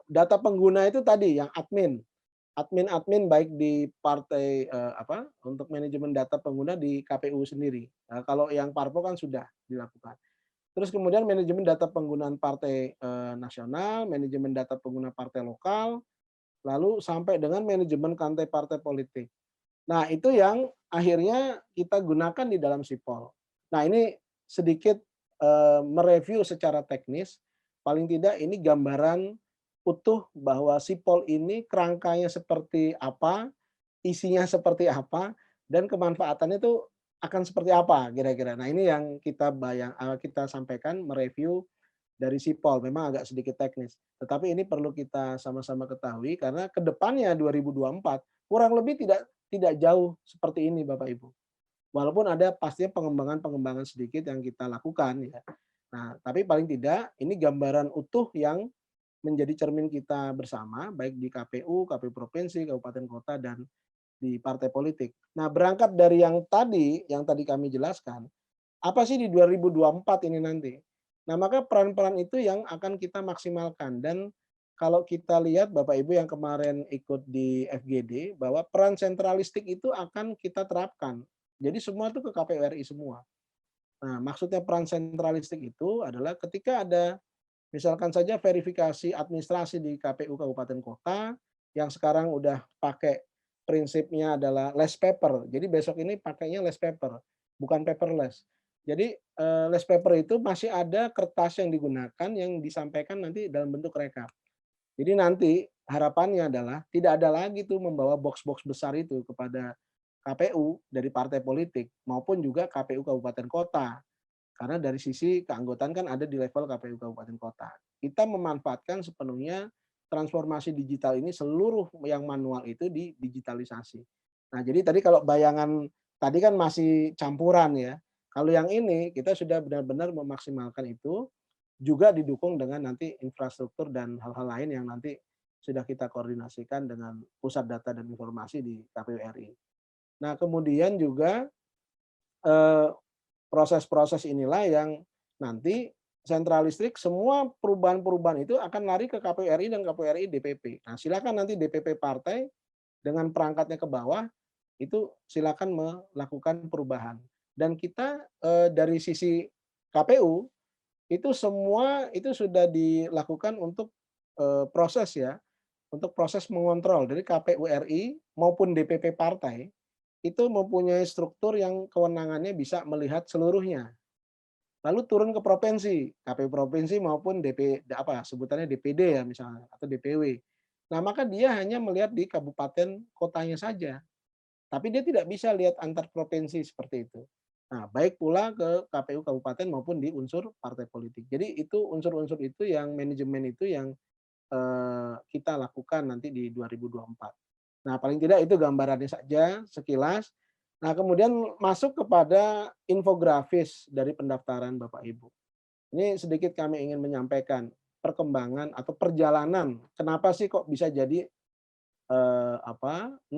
data pengguna itu tadi yang admin baik di partai untuk manajemen data pengguna di KPU sendiri. Nah, kalau yang parpol kan sudah dilakukan. Terus kemudian manajemen data penggunaan partai nasional, manajemen data pengguna partai lokal, lalu sampai dengan manajemen kantor partai politik. Nah, itu yang akhirnya kita gunakan di dalam Sipol. Nah, ini sedikit mereview secara teknis, paling tidak ini gambaran utuh bahwa Sipol ini kerangkanya seperti apa, isinya seperti apa, dan kemanfaatannya itu akan seperti apa kira-kira. Nah, ini yang kita sampaikan mereview dari Sipol, memang agak sedikit teknis. Tetapi ini perlu kita sama-sama ketahui karena ke depannya 2024 kurang lebih tidak jauh seperti ini Bapak Ibu. Walaupun ada pastinya pengembangan-pengembangan sedikit yang kita lakukan ya. Nah, tapi paling tidak ini gambaran utuh yang menjadi cermin kita bersama baik di KPU, KPU provinsi, kabupaten kota dan di partai politik. Nah, berangkat dari yang tadi kami jelaskan, apa sih di 2024 ini nanti? Nah, maka peran-peran itu yang akan kita maksimalkan dan kalau kita lihat Bapak Ibu yang kemarin ikut di FGD bahwa peran sentralistik itu akan kita terapkan. Jadi semua itu ke KPU RI semua. Nah, maksudnya peran sentralistik itu adalah ketika ada misalkan saja verifikasi administrasi di KPU kabupaten kota yang sekarang udah pakai prinsipnya adalah less paper. Jadi besok ini pakainya less paper, bukan paperless. Jadi less paper itu masih ada kertas yang digunakan yang disampaikan nanti dalam bentuk rekap. Jadi nanti harapannya adalah tidak ada lagi tuh membawa box-box besar itu kepada KPU dari partai politik maupun juga KPU kabupaten kota. Karena dari sisi keanggotaan kan ada di level KPU kabupaten kota. Kita memanfaatkan sepenuhnya transformasi digital ini seluruh yang manual itu didigitalisasi. Nah, jadi tadi kalau bayangan tadi kan masih campuran ya. Kalau yang ini kita sudah benar-benar memaksimalkan itu juga didukung dengan nanti infrastruktur dan hal-hal lain yang nanti sudah kita koordinasikan dengan pusat data dan informasi di KPU RI. Nah, kemudian juga eh, proses-proses inilah yang nanti sentral listrik semua perubahan-perubahan itu akan lari ke KPU RI dan KPU RI DPP. Nah, silakan nanti DPP partai dengan perangkatnya ke bawah itu silakan melakukan perubahan. Dan kita dari sisi KPU itu semua itu sudah dilakukan untuk proses ya, untuk proses mengontrol dari KPU RI maupun DPP partai itu mempunyai struktur yang kewenangannya bisa melihat seluruhnya. Lalu turun ke provinsi, KPU provinsi maupun sebutannya DPD ya misalnya atau DPW. Nah, maka dia hanya melihat di kabupaten kotanya saja, tapi dia tidak bisa lihat antar provinsi seperti itu. Nah, baik pula ke KPU kabupaten maupun di unsur partai politik. Jadi itu unsur-unsur itu yang manajemen itu yang kita lakukan nanti di 2024. Nah, paling tidak itu gambarannya saja sekilas. Nah, kemudian masuk kepada infografis dari pendaftaran Bapak Ibu. Ini sedikit kami ingin menyampaikan perkembangan atau perjalanan, kenapa sih kok bisa jadi 16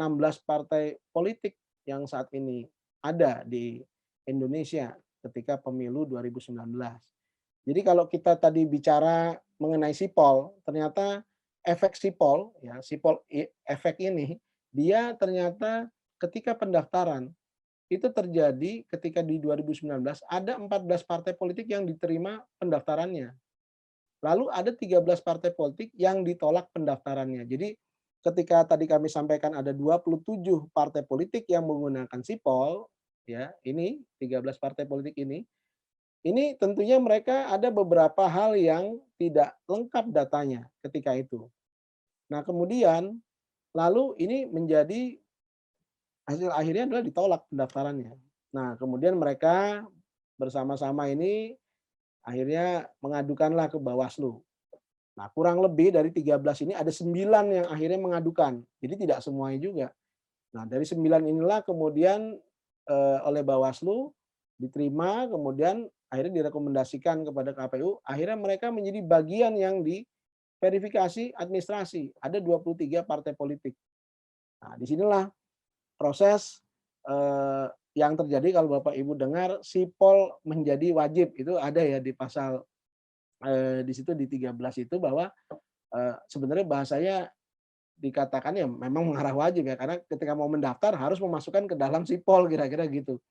partai politik yang saat ini ada di Indonesia ketika pemilu 2019. Jadi kalau kita tadi bicara mengenai sipol, ternyata efek sipol ya, efek ini dia ternyata ketika pendaftaran itu terjadi ketika di 2019 ada 14 partai politik yang diterima pendaftarannya. Lalu ada 13 partai politik yang ditolak pendaftarannya. Jadi ketika tadi kami sampaikan ada 27 partai politik yang menggunakan sipol, ya ini 13 partai politik ini tentunya mereka ada beberapa hal yang tidak lengkap datanya ketika itu. Nah kemudian lalu ini menjadi hasil akhirnya adalah ditolak pendaftarannya. Nah kemudian mereka bersama-sama ini akhirnya mengadukanlah ke Bawaslu. Nah, kurang lebih dari 13 ini ada 9 yang akhirnya mengadukan. Jadi tidak semuanya juga. Nah, dari 9 inilah kemudian oleh Bawaslu diterima, kemudian akhirnya direkomendasikan kepada KPU, akhirnya mereka menjadi bagian yang diverifikasi administrasi. Ada 23 partai politik. Nah, disinilah proses yang terjadi kalau Bapak Ibu dengar sipol menjadi wajib, itu ada ya di pasal di situ di 13 itu bahwa sebenarnya bahasanya dikatakan ya memang mengarah wajib ya, karena ketika mau mendaftar harus memasukkan ke dalam sipol kira-kira gitu.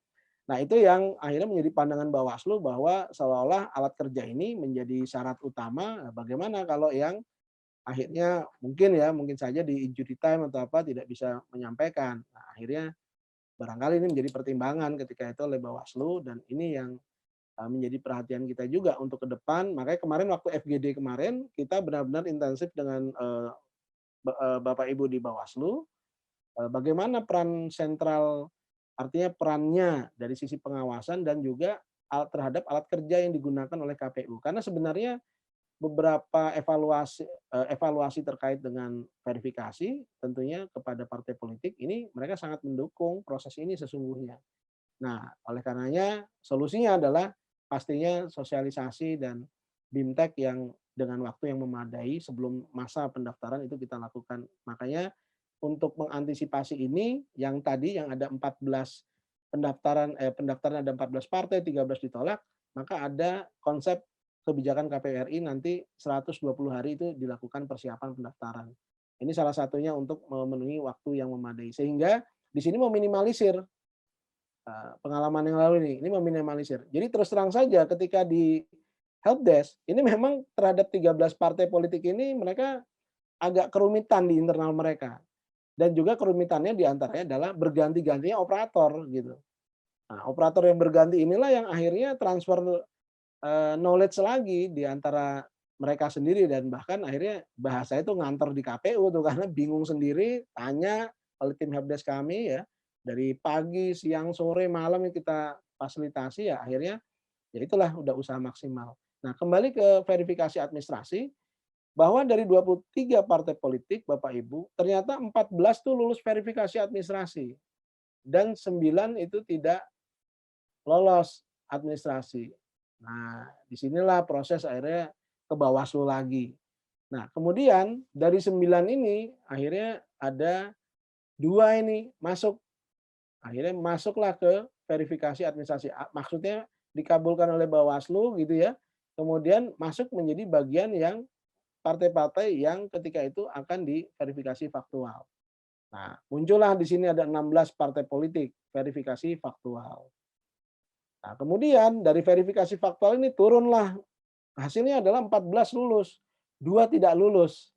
Nah itu yang akhirnya menjadi pandangan Bawaslu bahwa seolah-olah alat kerja ini menjadi syarat utama, bagaimana kalau yang akhirnya mungkin saja di injury time atau apa tidak bisa menyampaikan. Nah akhirnya barangkali ini menjadi pertimbangan ketika itu oleh Bawaslu dan ini yang menjadi perhatian kita juga untuk ke depan. Makanya kemarin waktu FGD kemarin kita benar-benar intensif dengan Bapak Ibu di Bawaslu, bagaimana peran sentral, artinya perannya dari sisi pengawasan dan juga terhadap alat kerja yang digunakan oleh KPU. Karena sebenarnya beberapa evaluasi terkait dengan verifikasi tentunya kepada partai politik ini mereka sangat mendukung proses ini sesungguhnya. Nah, oleh karenanya solusinya adalah pastinya sosialisasi dan BIMTEK yang dengan waktu yang memadai sebelum masa pendaftaran itu kita lakukan. Makanya untuk mengantisipasi ini yang tadi yang ada 14 pendaftaran ada 14 partai, 13 ditolak, maka ada konsep kebijakan KPU RI nanti 120 hari itu dilakukan persiapan pendaftaran. Ini salah satunya untuk memenuhi waktu yang memadai. Sehingga di sini meminimalisir pengalaman yang lalu ini meminimalisir. Jadi terus terang saja ketika di helpdesk, ini memang terhadap 13 partai politik ini mereka agak kerumitan di internal mereka. Dan juga kerumitannya di antaranya adalah berganti-gantinya operator gitu. Nah, operator yang berganti inilah yang akhirnya transfer knowledge lagi di antara mereka sendiri dan bahkan akhirnya bahasa itu ngantor di KPU tuh karena bingung sendiri, tanya oleh tim helpdesk kami ya, dari pagi, siang, sore, malam yang kita fasilitasi ya akhirnya ya itulah udah usaha maksimal. Nah, kembali ke verifikasi administrasi, bahwa dari 23 partai politik Bapak Ibu, ternyata 14 tuh lulus verifikasi administrasi dan 9 itu tidak lolos administrasi. Nah, disinilah proses akhirnya ke Bawaslu lagi. Nah, kemudian dari 9 ini akhirnya ada 2 ini masuk. Akhirnya masuklah ke verifikasi administrasi. Maksudnya dikabulkan oleh Bawaslu gitu ya. Kemudian masuk menjadi bagian yang partai-partai yang ketika itu akan diverifikasi faktual. Nah, muncullah di sini ada 16 partai politik verifikasi faktual. Nah, kemudian dari verifikasi faktual ini turunlah hasilnya adalah 14 lulus, 2 tidak lulus.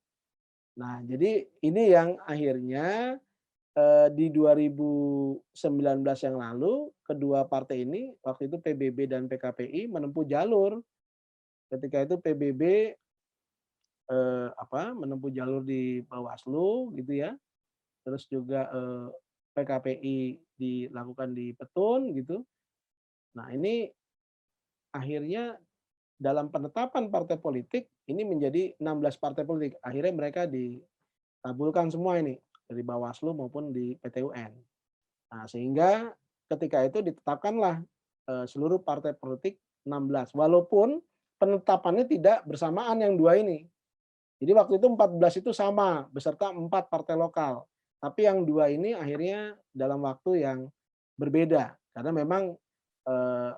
Nah, jadi ini yang akhirnya di 2019 yang lalu kedua partai ini waktu itu PBB dan PKPI menempuh jalur. Ketika itu PBB menempuh jalur di Bawaslu gitu ya, terus juga PKPI dilakukan di Petun gitu. Nah ini akhirnya dalam penetapan partai politik ini menjadi 16 partai politik. Akhirnya mereka dikabulkan semua ini dari Bawaslu maupun di PT UN. Nah, sehingga ketika itu ditetapkanlah seluruh partai politik 16. Walaupun penetapannya tidak bersamaan yang dua ini. Jadi waktu itu 14 itu sama beserta 4 partai lokal. Tapi yang dua ini akhirnya dalam waktu yang berbeda karena memang eh,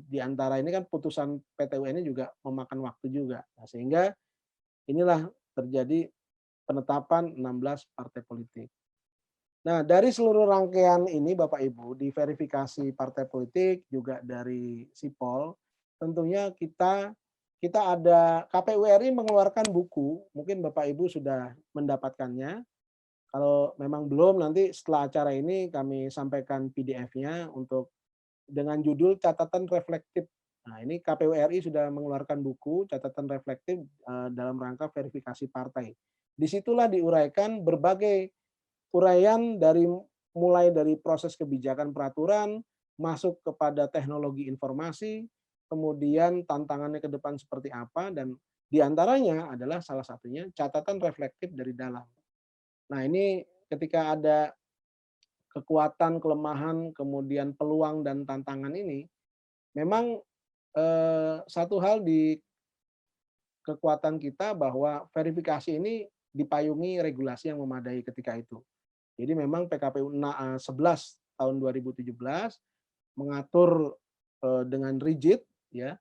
di antara ini kan putusan PT UN ini juga memakan waktu juga. Nah, sehingga inilah terjadi penetapan 16 partai politik. Nah, dari seluruh rangkaian ini Bapak Ibu, di verifikasi partai politik juga dari Sipol, tentunya kita ada KPU RI mengeluarkan buku, mungkin Bapak Ibu sudah mendapatkannya. Kalau memang belum, nanti setelah acara ini kami sampaikan PDF-nya untuk dengan judul catatan reflektif. Nah, ini KPU RI sudah mengeluarkan buku catatan reflektif dalam rangka verifikasi partai. Disitulah diuraikan berbagai uraian dari mulai dari proses kebijakan peraturan, masuk kepada teknologi informasi, kemudian tantangannya ke depan seperti apa, dan diantaranya adalah salah satunya catatan reflektif dari dalam. Nah ini ketika ada kekuatan, kelemahan, kemudian peluang dan tantangan ini, memang satu hal di kekuatan kita bahwa verifikasi ini dipayungi regulasi yang memadai ketika itu. Jadi memang PKPU 11 tahun 2017 mengatur dengan rigid ya,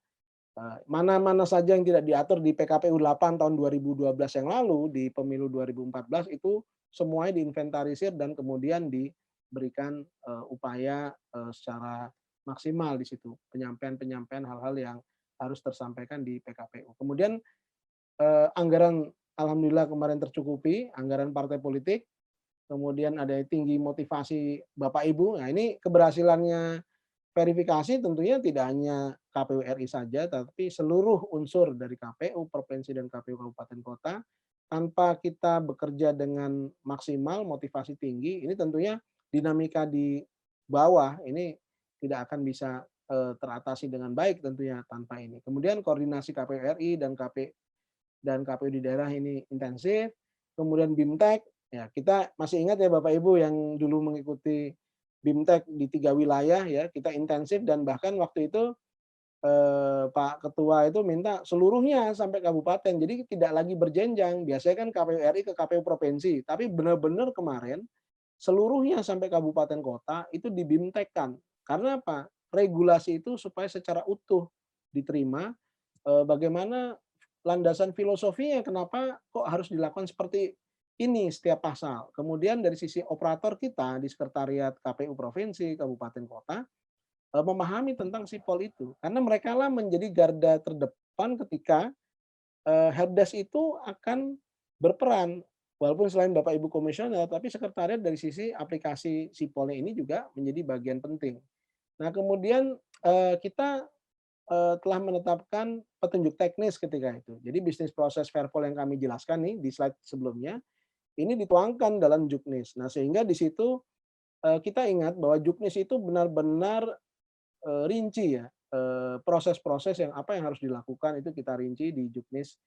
mana-mana saja yang tidak diatur di PKPU 8 tahun 2012 yang lalu di pemilu 2014 itu semuanya diinventarisir dan kemudian diberikan upaya secara maksimal di situ, penyampaian hal-hal yang harus tersampaikan di PKPU. Kemudian anggaran alhamdulillah kemarin tercukupi, anggaran partai politik, kemudian ada tinggi motivasi Bapak Ibu. Nah, ini keberhasilannya verifikasi tentunya tidak hanya KPU RI saja, tapi seluruh unsur dari KPU provinsi dan KPU kabupaten kota, tanpa kita bekerja dengan maksimal, motivasi tinggi, ini tentunya dinamika di bawah ini tidak akan bisa teratasi dengan baik tentunya tanpa ini. Kemudian koordinasi KPU RI dan KPU di daerah ini intensif, kemudian BIMTEK. Ya, kita masih ingat ya Bapak Ibu yang dulu mengikuti BIMTEK di 3 wilayah ya, kita intensif dan bahkan waktu itu Pak Ketua itu minta seluruhnya sampai kabupaten. Jadi tidak lagi berjenjang. Biasanya kan KPU RI ke KPU provinsi, tapi benar-benar kemarin seluruhnya sampai kabupaten kota itu dibimtekkan. Karena apa? Regulasi itu supaya secara utuh diterima bagaimana landasan filosofinya kenapa kok harus dilakukan seperti ini setiap pasal. Kemudian dari sisi operator kita di sekretariat KPU provinsi, kabupaten kota memahami tentang sipol itu karena mereka lah menjadi garda terdepan ketika helpdesk itu akan berperan walaupun selain Bapak Ibu komisioner tapi sekretariat dari sisi aplikasi sipolnya ini juga menjadi bagian penting. Nah, kemudian kita telah menetapkan petunjuk teknis ketika itu. Jadi bisnis proses Fairpol yang kami jelaskan nih di slide sebelumnya, ini dituangkan dalam Juknis. Nah, sehingga di situ kita ingat bahwa Juknis itu benar-benar rinci ya, proses-proses yang apa yang harus dilakukan itu kita rinci di Juknis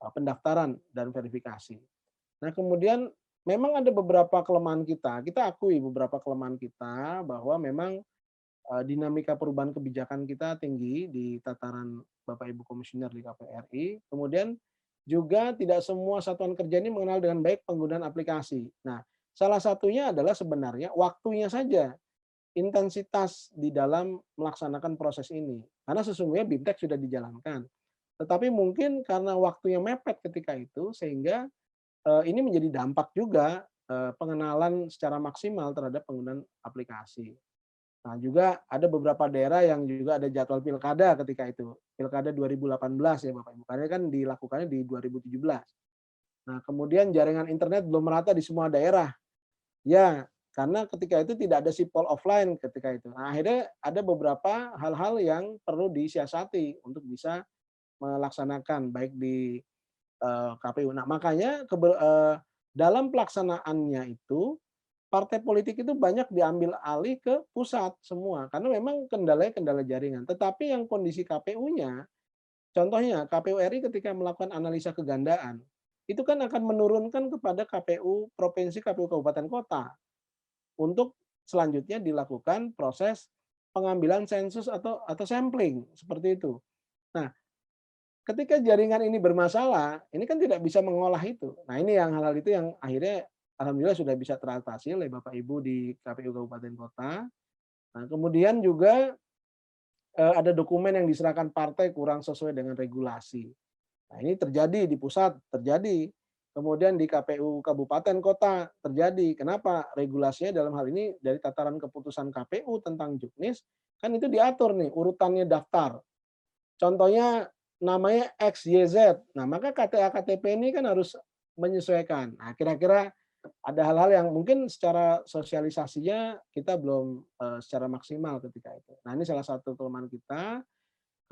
pendaftaran dan verifikasi. Nah, kemudian memang ada beberapa kelemahan kita akui beberapa kelemahan kita bahwa memang dinamika perubahan kebijakan kita tinggi di tataran Bapak Ibu Komisioner di KPU RI. Kemudian juga tidak semua satuan kerja ini mengenal dengan baik penggunaan aplikasi. Nah, salah satunya adalah sebenarnya waktunya saja, intensitas di dalam melaksanakan proses ini. Karena sesungguhnya BIMTEK sudah dijalankan. Tetapi mungkin karena waktunya mepet ketika itu, sehingga ini menjadi dampak juga pengenalan secara maksimal terhadap penggunaan aplikasi. Nah, juga ada beberapa daerah yang juga ada jadwal pilkada ketika itu. Pilkada 2018 ya Bapak Ibu. Karena kan dilakukannya di 2017. Nah, kemudian jaringan internet belum merata di semua daerah. Ya, karena ketika itu tidak ada sipol offline ketika itu. Nah, akhirnya ada beberapa hal-hal yang perlu disiasati untuk bisa melaksanakan baik di KPU. Nah, makanya dalam pelaksanaannya itu partai politik itu banyak diambil alih ke pusat semua, karena memang kendalanya kendala jaringan. Tetapi yang kondisi KPU-nya, contohnya KPU RI ketika melakukan analisa kegandaan, itu kan akan menurunkan kepada KPU provinsi, KPU kabupaten kota untuk selanjutnya dilakukan proses pengambilan sensus atau sampling seperti itu. Nah, ketika jaringan ini bermasalah, ini kan tidak bisa mengolah itu. Nah, ini yang hal-hal itu yang akhirnya alhamdulillah sudah bisa teratasi oleh Bapak Ibu di KPU kabupaten kota. Nah, kemudian juga ada dokumen yang diserahkan partai kurang sesuai dengan regulasi. Nah, ini terjadi di pusat, terjadi. Kemudian di KPU kabupaten kota terjadi. Kenapa? Regulasinya dalam hal ini dari tataran keputusan KPU tentang juknis, kan itu diatur nih urutannya daftar. Contohnya namanya X, Y, Z. Nah, maka KTA KTP ini kan harus menyesuaikan. Nah, kira-kira ada hal-hal yang mungkin secara sosialisasinya kita belum secara maksimal ketika itu. Nah, ini salah satu kelemahan kita.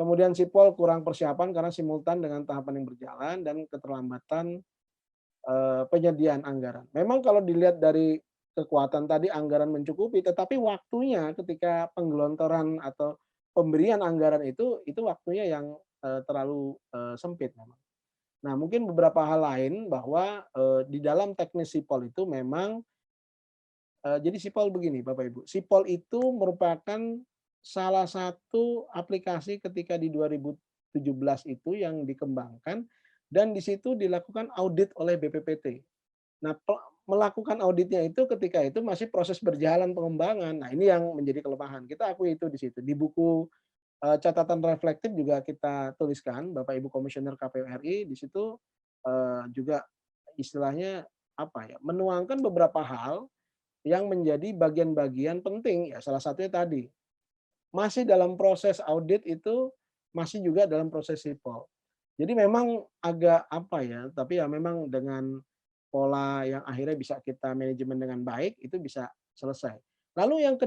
Kemudian sipol kurang persiapan karena simultan dengan tahapan yang berjalan dan keterlambatan penyediaan anggaran. Memang kalau dilihat dari kekuatan tadi anggaran mencukupi, tetapi waktunya ketika penggelontoran atau pemberian anggaran itu waktunya yang terlalu sempit memang. Nah, mungkin beberapa hal lain bahwa di dalam teknis sipol itu memang jadi sipol begini Bapak Ibu, sipol itu merupakan salah satu aplikasi ketika di 2017 itu yang dikembangkan dan di situ dilakukan audit oleh BPPT. Nah, melakukan auditnya itu ketika itu masih proses berjalan pengembangan. Nah, ini yang menjadi kelemahan. Kita akui itu di situ. Di buku catatan reflektif juga kita tuliskan, Bapak Ibu Komisioner KPU RI, di situ juga istilahnya apa ya, menuangkan beberapa hal yang menjadi bagian-bagian penting, ya salah satunya tadi, masih dalam proses audit itu, masih juga dalam proses sipol. Jadi memang agak apa ya, tapi ya memang dengan pola yang akhirnya bisa kita manajemen dengan baik, itu bisa selesai. Lalu yang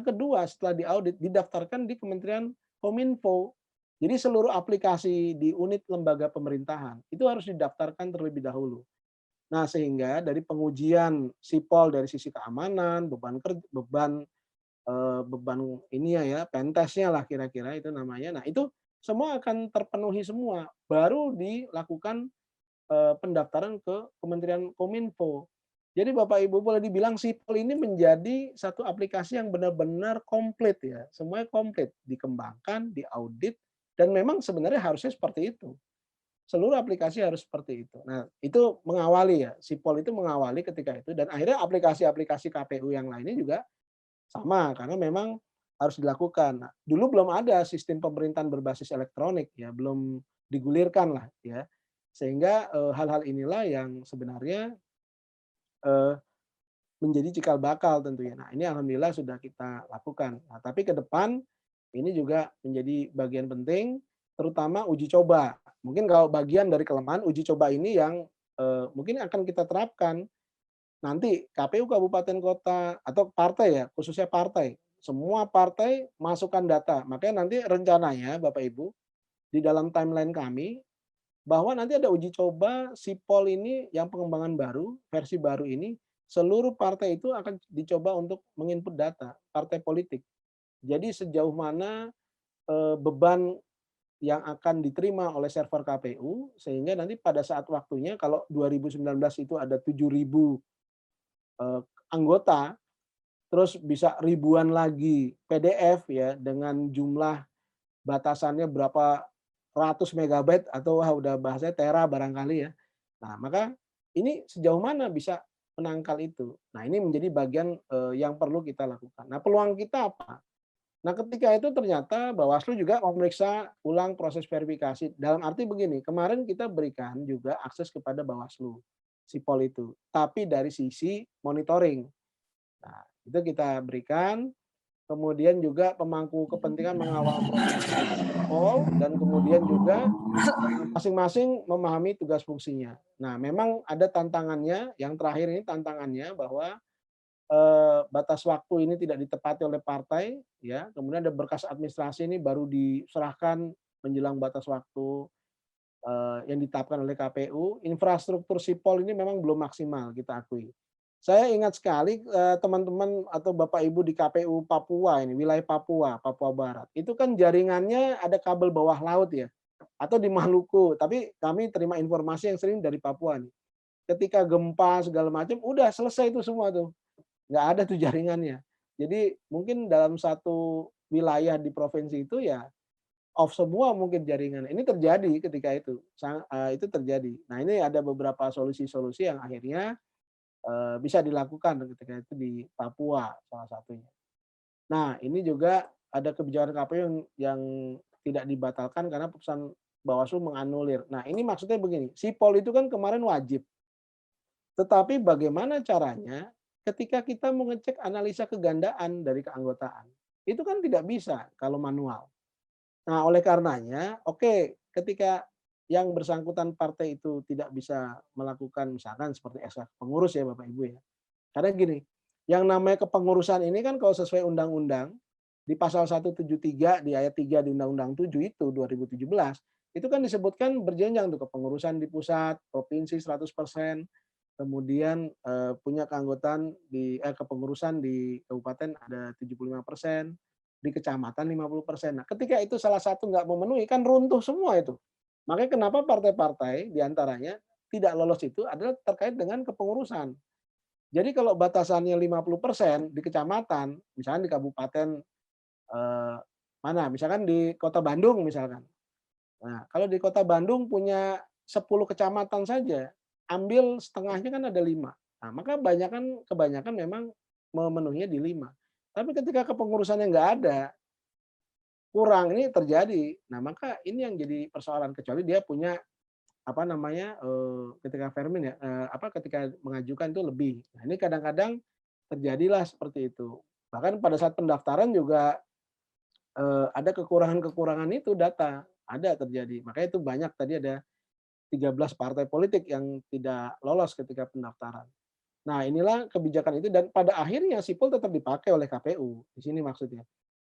kedua setelah diaudit didaftarkan di Kementerian Kominfo. Jadi seluruh aplikasi di unit lembaga pemerintahan itu harus didaftarkan terlebih dahulu. Nah, sehingga dari pengujian sipol dari sisi keamanan, beban ini ya, pentesnya lah kira-kira itu namanya. Nah, itu semua akan terpenuhi semua, baru dilakukan pendaftaran ke Kementerian Kominfo. Jadi Bapak Ibu boleh dibilang Sipol ini menjadi satu aplikasi yang benar-benar komplit ya, semuanya komplit, dikembangkan, diaudit, dan memang sebenarnya harusnya seperti itu. Seluruh aplikasi harus seperti itu. Nah, itu mengawali ya, Sipol itu mengawali ketika itu, dan akhirnya aplikasi-aplikasi KPU yang lainnya juga sama, karena memang harus dilakukan. Nah, dulu belum ada sistem pemerintahan berbasis elektronik ya, belum digulirkan lah ya. Sehingga hal-hal inilah yang sebenarnya eh, menjadi cikal bakal tentunya. Nah, ini alhamdulillah sudah kita lakukan. Nah, tapi ke depan ini juga menjadi bagian penting, terutama uji coba. Mungkin kalau bagian dari kelemahan uji coba ini yang mungkin akan kita terapkan nanti KPU kabupaten kota atau partai ya, khususnya partai. Semua partai masukkan data. Makanya nanti rencananya Bapak Ibu di dalam timeline kami bahwa nanti ada uji coba Sipol ini yang pengembangan baru, versi baru ini, seluruh partai itu akan dicoba untuk menginput data, partai politik. Jadi sejauh mana beban yang akan diterima oleh server KPU, sehingga nanti pada saat waktunya kalau 2019 itu ada 7.000 anggota, terus bisa ribuan lagi PDF ya dengan jumlah batasannya berapa ratus megabyte atau udah bahasanya tera barangkali ya. Nah, maka ini sejauh mana bisa menangkal itu. Nah, ini menjadi bagian yang perlu kita lakukan. Nah, peluang kita apa? Nah, ketika itu ternyata Bawaslu juga memeriksa ulang proses verifikasi. Dalam arti begini, kemarin kita berikan juga akses kepada Bawaslu, Sipol itu. Tapi dari sisi monitoring. Nah, itu kita berikan. Kemudian juga pemangku kepentingan mengawal proses Sipol dan kemudian juga masing-masing memahami tugas fungsinya. Nah, memang ada tantangannya, yang terakhir ini tantangannya bahwa batas waktu ini tidak ditepati oleh partai, ya. Kemudian ada berkas administrasi ini baru diserahkan menjelang batas waktu. yang ditetapkan oleh KPU, infrastruktur sipol ini memang belum maksimal kita akui. Saya ingat sekali teman-teman atau Bapak Ibu di KPU Papua ini, wilayah Papua, Papua Barat. Itu kan jaringannya ada kabel bawah laut ya, atau di Maluku, tapi kami terima informasi yang sering dari Papua nih. Ketika gempa segala macam, udah selesai itu semua tuh. Nggak ada tuh jaringannya. Jadi mungkin dalam satu wilayah di provinsi itu ya off semua mungkin jaringan. Ini terjadi ketika itu, itu terjadi. Nah ini ada beberapa solusi-solusi yang akhirnya bisa dilakukan ketika itu di Papua salah satunya. Nah ini juga ada kebijakan KPU yang tidak dibatalkan karena putusan Bawaslu menganulir. Nah ini maksudnya begini, sipol itu kan kemarin wajib, tetapi bagaimana caranya ketika kita mengecek analisa kegandaan dari keanggotaan, itu kan tidak bisa kalau manual. Nah, oleh karenanya, oke, ketika yang bersangkutan partai itu tidak bisa melakukan misalkan seperti SK pengurus ya Bapak Ibu ya. Karena gini, yang namanya kepengurusan ini kan kalau sesuai undang-undang di pasal 173 di ayat 3 di Undang-Undang 7 itu 2017, itu kan disebutkan berjenjang tuh kepengurusan di pusat, provinsi 100%, kemudian punya keanggotaan kepengurusan di kabupaten ada 75%, di kecamatan 50%. Nah, ketika itu salah satu nggak memenuhi, kan runtuh semua itu. Makanya kenapa partai-partai diantaranya tidak lolos itu adalah terkait dengan kepengurusan. Jadi kalau batasannya 50% di kecamatan, misalkan di kabupaten eh, mana, misalkan di Kota Bandung misalkan. Nah, kalau di Kota Bandung punya 10 kecamatan saja, ambil setengahnya kan ada 5. Nah, maka kebanyakan memang memenuhinya di 5. Tapi ketika kepengurusannya nggak ada, kurang ini terjadi. Nah, maka ini yang jadi persoalan kecuali dia punya apa namanya ketika Fermin ya ketika mengajukan itu lebih. Nah, ini kadang-kadang terjadilah seperti itu. Bahkan pada saat pendaftaran juga ada kekurangan-kekurangan itu data, ada terjadi. Makanya itu banyak tadi ada 13 partai politik yang tidak lolos ketika pendaftaran. Nah, inilah kebijakan itu dan pada akhirnya sipol tetap dipakai oleh KPU. Di sini maksudnya.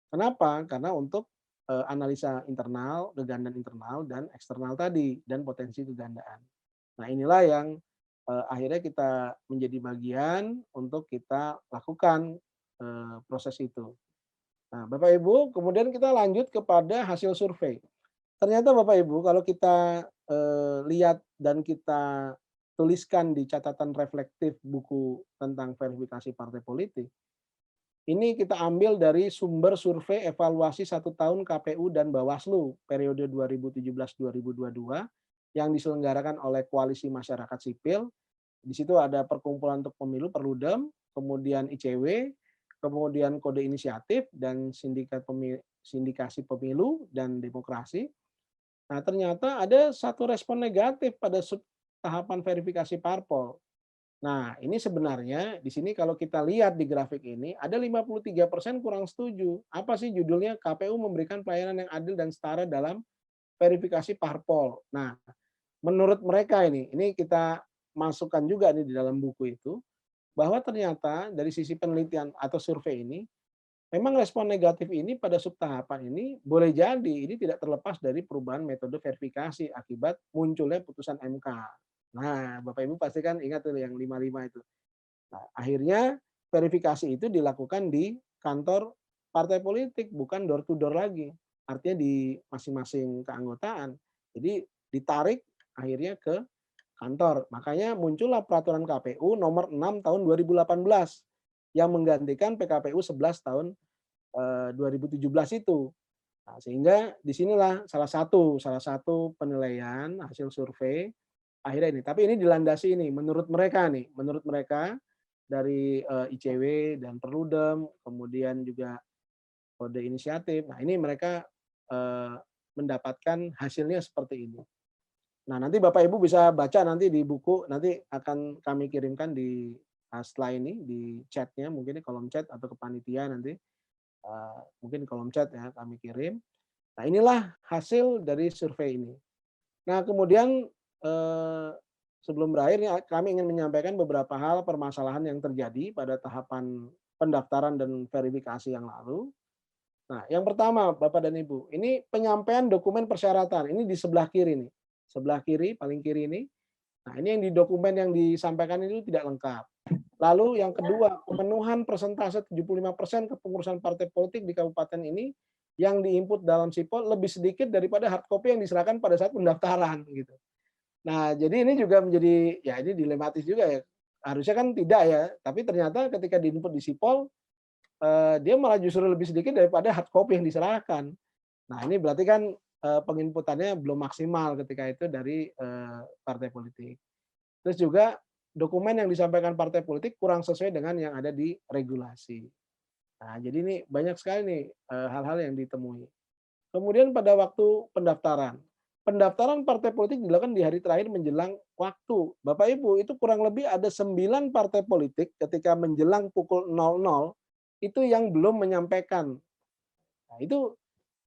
Kenapa? Karena untuk analisa internal, kegandaan internal dan eksternal tadi dan potensi kegandaan. Nah, inilah yang akhirnya kita menjadi bagian untuk kita lakukan proses itu. Nah, Bapak Ibu, kemudian kita lanjut kepada hasil survei. Ternyata Bapak Ibu, kalau kita lihat dan kita tuliskan di catatan reflektif buku tentang verifikasi partai politik, ini kita ambil dari sumber survei evaluasi 1 tahun KPU dan Bawaslu periode 2017-2022 yang diselenggarakan oleh Koalisi Masyarakat Sipil. Di situ ada Perkumpulan untuk Pemilu Perludem, kemudian ICW, kemudian Kode Inisiatif dan Sindikasi Pemilu dan Demokrasi. Nah, ternyata ada satu respon negatif pada tahapan verifikasi parpol. Nah, ini sebenarnya di sini kalau kita lihat di grafik ini ada 53% kurang setuju. Apa sih judulnya? KPU memberikan pelayanan yang adil dan setara dalam verifikasi parpol. Nah, menurut mereka ini kita masukkan juga nih di dalam buku itu bahwa ternyata dari sisi penelitian atau survei ini memang respon negatif ini pada subtahapan ini boleh jadi ini tidak terlepas dari perubahan metode verifikasi akibat munculnya putusan MK. Nah, Bapak Ibu pasti kan ingat tuh yang 55 itu. Nah, akhirnya verifikasi itu dilakukan di kantor partai politik, bukan door to door lagi. Artinya di masing-masing keanggotaan. Jadi ditarik akhirnya ke kantor. Makanya muncullah peraturan KPU nomor 6 tahun 2018 yang menggantikan PKPU 11 tahun 2017 itu. Nah, sehingga disinilah salah satu penilaian hasil survei akhirnya ini. Tapi ini dilandasi ini menurut mereka dari ICW dan Perludem, kemudian juga Kode Inisiatif. Nah, ini mereka mendapatkan hasilnya seperti ini. Nah, nanti Bapak Ibu bisa baca nanti di buku, nanti akan kami kirimkan di setelah ini di chatnya, mungkin di kolom chat atau ke panitia nanti. Mungkin kolom chat ya kami kirim. Nah, inilah hasil dari survei ini. Nah, kemudian sebelum berakhir nih kami ingin menyampaikan beberapa hal permasalahan yang terjadi pada tahapan pendaftaran dan verifikasi yang lalu. Nah, yang pertama Bapak dan Ibu, ini penyampaian dokumen persyaratan. Ini di sebelah kiri nih. sebelah kiri, paling kiri ini. Nah, ini yang di dokumen yang disampaikan itu tidak lengkap. Lalu yang kedua, pemenuhan persentase 75% kepengurusan partai politik di kabupaten ini yang diinput dalam sipol lebih sedikit daripada hard copy yang diserahkan pada saat pendaftaran gitu. Nah, jadi ini juga menjadi ya ini dilematis juga ya. Harusnya kan tidak ya, tapi ternyata ketika diinput di sipol dia malah justru lebih sedikit daripada hard copy yang diserahkan. Nah, ini berarti kan penginputannya belum maksimal ketika itu dari partai politik. Terus juga dokumen yang disampaikan partai politik kurang sesuai dengan yang ada di regulasi. Nah, jadi ini banyak sekali nih hal-hal yang ditemui. Kemudian pada waktu pendaftaran. Pendaftaran partai politik dilakukan di hari terakhir menjelang waktu. Bapak Ibu, itu kurang lebih ada 9 partai politik ketika menjelang pukul 00 itu yang belum menyampaikan. Nah, itu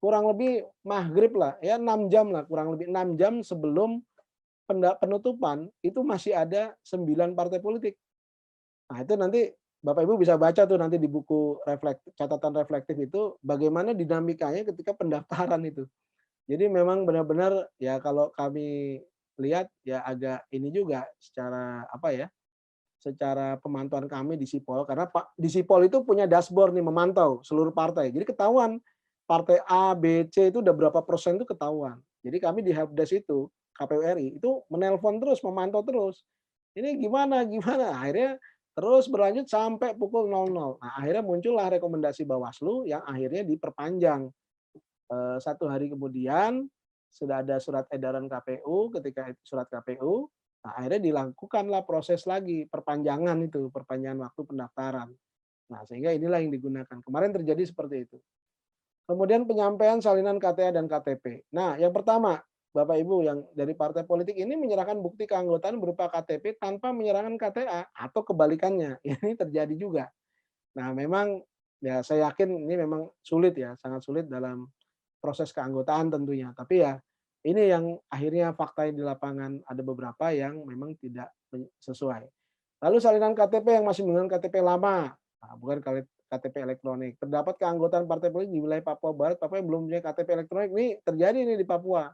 kurang lebih maghrib lah, ya 6 jam lah, kurang lebih 6 jam sebelum penutupan, itu masih ada 9 partai politik. Nah, itu nanti Bapak Ibu bisa baca tuh nanti di buku catatan reflektif itu bagaimana dinamikanya ketika pendaftaran itu. Jadi memang benar-benar ya kalau kami lihat ya agak ini juga secara apa ya, secara pemantauan kami di Sipol karena di Sipol itu punya dashboard nih memantau seluruh partai. Jadi ketahuan partai A, B, C itu udah berapa persen itu ketahuan. Jadi kami di helpdesk itu KPU RI itu menelpon terus, memantau terus. Ini gimana gimana, akhirnya terus berlanjut sampai pukul 00. Nah, akhirnya muncullah rekomendasi Bawaslu yang akhirnya diperpanjang. 1 hari kemudian sudah ada surat edaran KPU, ketika itu surat KPU, nah akhirnya dilakukanlah proses lagi perpanjangan itu, perpanjangan waktu pendaftaran. Nah, sehingga inilah yang digunakan. Kemarin terjadi seperti itu. Kemudian penyampaian salinan KTA dan KTP. Nah, yang pertama, Bapak Ibu yang dari partai politik ini menyerahkan bukti keanggotaan berupa KTP tanpa menyerahkan KTA atau kebalikannya. Ini terjadi juga. Nah, memang ya saya yakin ini memang sulit ya, sangat sulit dalam proses keanggotaan tentunya. Tapi ya ini yang akhirnya fakta di lapangan ada beberapa yang memang tidak sesuai. Lalu salinan KTP yang masih menggunakan KTP lama, nah, bukan KTP elektronik. Terdapat keanggotaan partai politik di wilayah Papua Barat, Papua yang belum punya KTP elektronik. Ini terjadi ini di Papua.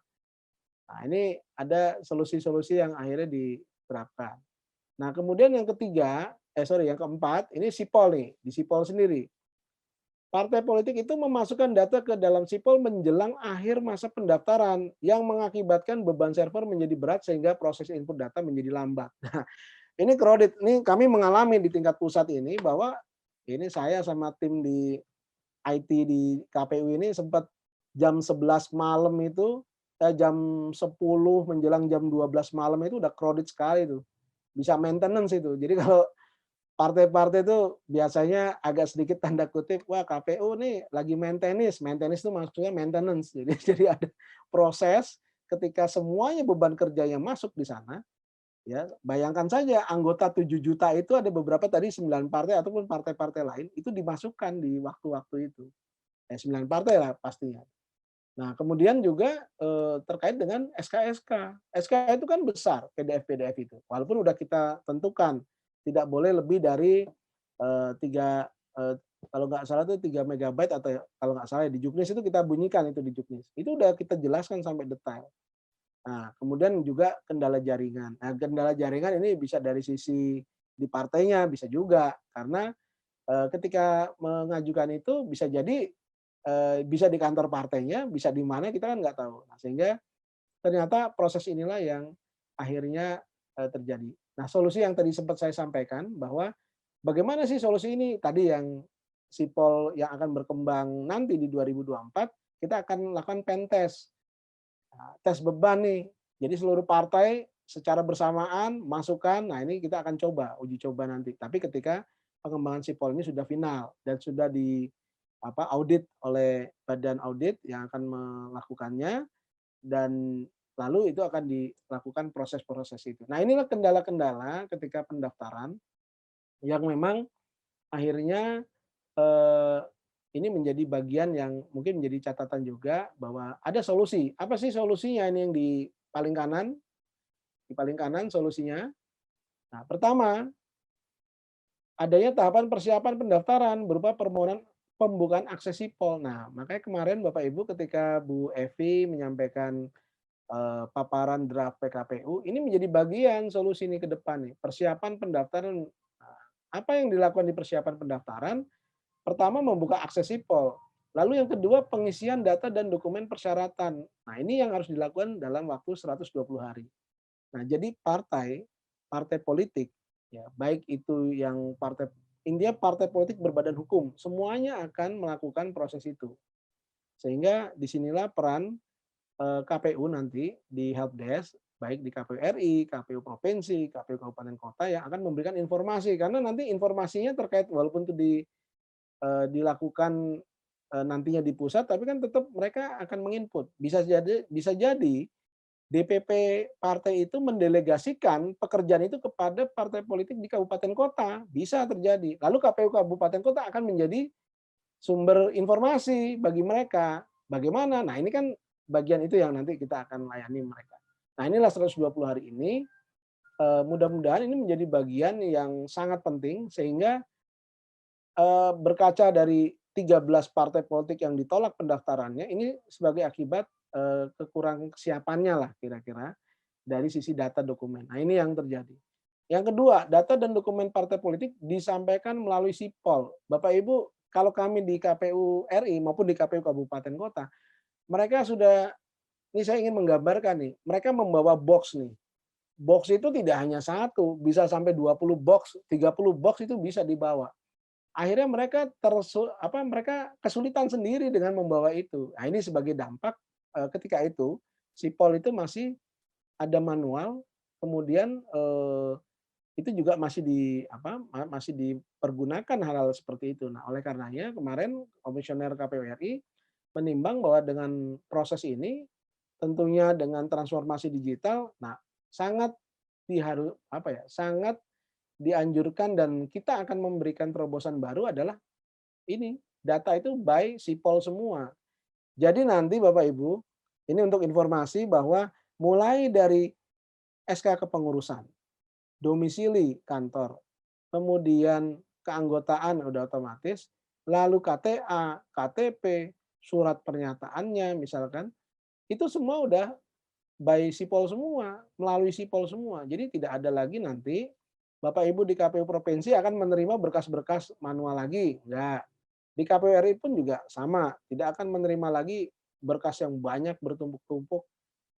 Nah, ini ada solusi-solusi yang akhirnya diterapkan. Nah, kemudian yang ketiga, yang keempat, ini Sipol nih, di Sipol sendiri. Partai politik itu memasukkan data ke dalam sipol menjelang akhir masa pendaftaran yang mengakibatkan beban server menjadi berat sehingga proses input data menjadi lambat. Nah, ini kredit, ini kami mengalami di tingkat pusat ini bahwa ini saya sama tim di IT di KPU ini sempat jam 11 malam itu, jam 10 menjelang jam 12 malam itu udah kredit sekali tuh. Bisa maintenance itu. Jadi kalau partai-partai itu biasanya agak sedikit tanda kutip, wah KPU nih lagi maintenance. Maintenance itu maksudnya maintenance. Jadi jadi ada proses ketika semuanya beban kerjanya masuk di sana, ya bayangkan saja anggota 7 juta itu ada beberapa tadi 9 partai ataupun partai-partai lain itu dimasukkan di waktu-waktu itu. 9 partai lah pastinya. Nah, kemudian juga terkait dengan SK-SK. SK itu kan besar, PDF-PDF itu. Walaupun udah kita tentukan tidak boleh lebih dari 3 kalau nggak salah itu 3 megabyte atau kalau nggak salah di Juknis itu kita bunyikan itu di Juknis. Itu udah kita jelaskan sampai detail. Nah, kemudian juga kendala jaringan. Nah, kendala jaringan ini bisa dari sisi di partainya bisa juga karena ketika mengajukan itu bisa jadi bisa di kantor partainya, bisa di mana kita kan nggak tahu. Nah, sehingga ternyata proses inilah yang akhirnya terjadi. Nah, solusi yang tadi sempat saya sampaikan bahwa bagaimana sih solusi ini? Tadi yang sipol yang akan berkembang nanti di 2024, kita akan lakukan pen test. Nah, tes beban nih. Jadi seluruh partai secara bersamaan masukkan, nah ini kita akan coba, uji coba nanti. Tapi ketika pengembangan sipol ini sudah final dan sudah di audit oleh badan audit yang akan melakukannya dan lalu itu akan dilakukan proses-proses itu. Nah, inilah kendala-kendala ketika pendaftaran yang memang akhirnya eh, ini menjadi bagian yang mungkin menjadi catatan juga bahwa ada solusi. Apa sih solusinya ini yang di paling kanan? Di paling kanan solusinya. Nah, pertama, adanya tahapan persiapan pendaftaran berupa permohonan pembukaan akses sipol. Nah, makanya kemarin Bapak Ibu ketika Bu Evi menyampaikan paparan draft PKPU, ini menjadi bagian solusi ini ke depan nih. Persiapan pendaftaran, apa yang dilakukan di persiapan pendaftaran? Pertama membuka akses sipol, lalu yang kedua pengisian data dan dokumen persyaratan. Nah, ini yang harus dilakukan dalam waktu 120 hari. Nah, jadi partai politik, ya, baik itu yang partai India partai politik berbadan hukum, semuanya akan melakukan proses itu. Sehingga disinilah peran KPU nanti di helpdesk, baik di KPU RI, KPU provinsi, KPU kabupaten kota yang akan memberikan informasi karena nanti informasinya terkait walaupun itu dilakukan nantinya di pusat, tapi kan tetap mereka akan menginput. Bisa jadi DPP partai itu mendelegasikan pekerjaan itu kepada partai politik di kabupaten kota, bisa terjadi. Lalu KPU kabupaten kota akan menjadi sumber informasi bagi mereka. Bagaimana? Nah, ini kan bagian itu yang nanti kita akan layani mereka. Nah, inilah 120 hari ini, mudah-mudahan ini menjadi bagian yang sangat penting sehingga berkaca dari 13 partai politik yang ditolak pendaftarannya, ini sebagai akibat kekurangan kesiapannya lah kira-kira dari sisi data dokumen. Nah, ini yang terjadi. Yang kedua, data dan dokumen partai politik disampaikan melalui sipol. Bapak Ibu, kalau kami di KPU RI maupun di KPU kabupaten kota, mereka sudah, ini saya ingin menggambarkan nih, mereka membawa box nih. Box itu tidak hanya satu, bisa sampai 20 box, 30 box itu bisa dibawa. Akhirnya mereka kesulitan sendiri dengan membawa itu. Nah, ini sebagai dampak ketika itu sipol itu masih ada manual, kemudian itu juga masih dipergunakan hal-hal seperti itu. Nah, oleh karenanya kemarin komisioner KPU RI menimbang bahwa dengan proses ini tentunya dengan transformasi digital, nah sangat sangat dianjurkan dan kita akan memberikan terobosan baru adalah ini, data itu by sipol semua. Jadi nanti Bapak Ibu, ini untuk informasi bahwa mulai dari SK kepengurusan, domisili kantor, kemudian keanggotaan udah otomatis, lalu KTA, KTP, surat pernyataannya misalkan, itu semua udah by sipol semua, melalui sipol semua. Jadi tidak ada lagi nanti Bapak Ibu di KPU provinsi akan menerima berkas-berkas manual lagi, enggak. Di KPU RI pun juga sama, tidak akan menerima lagi berkas yang banyak bertumpuk-tumpuk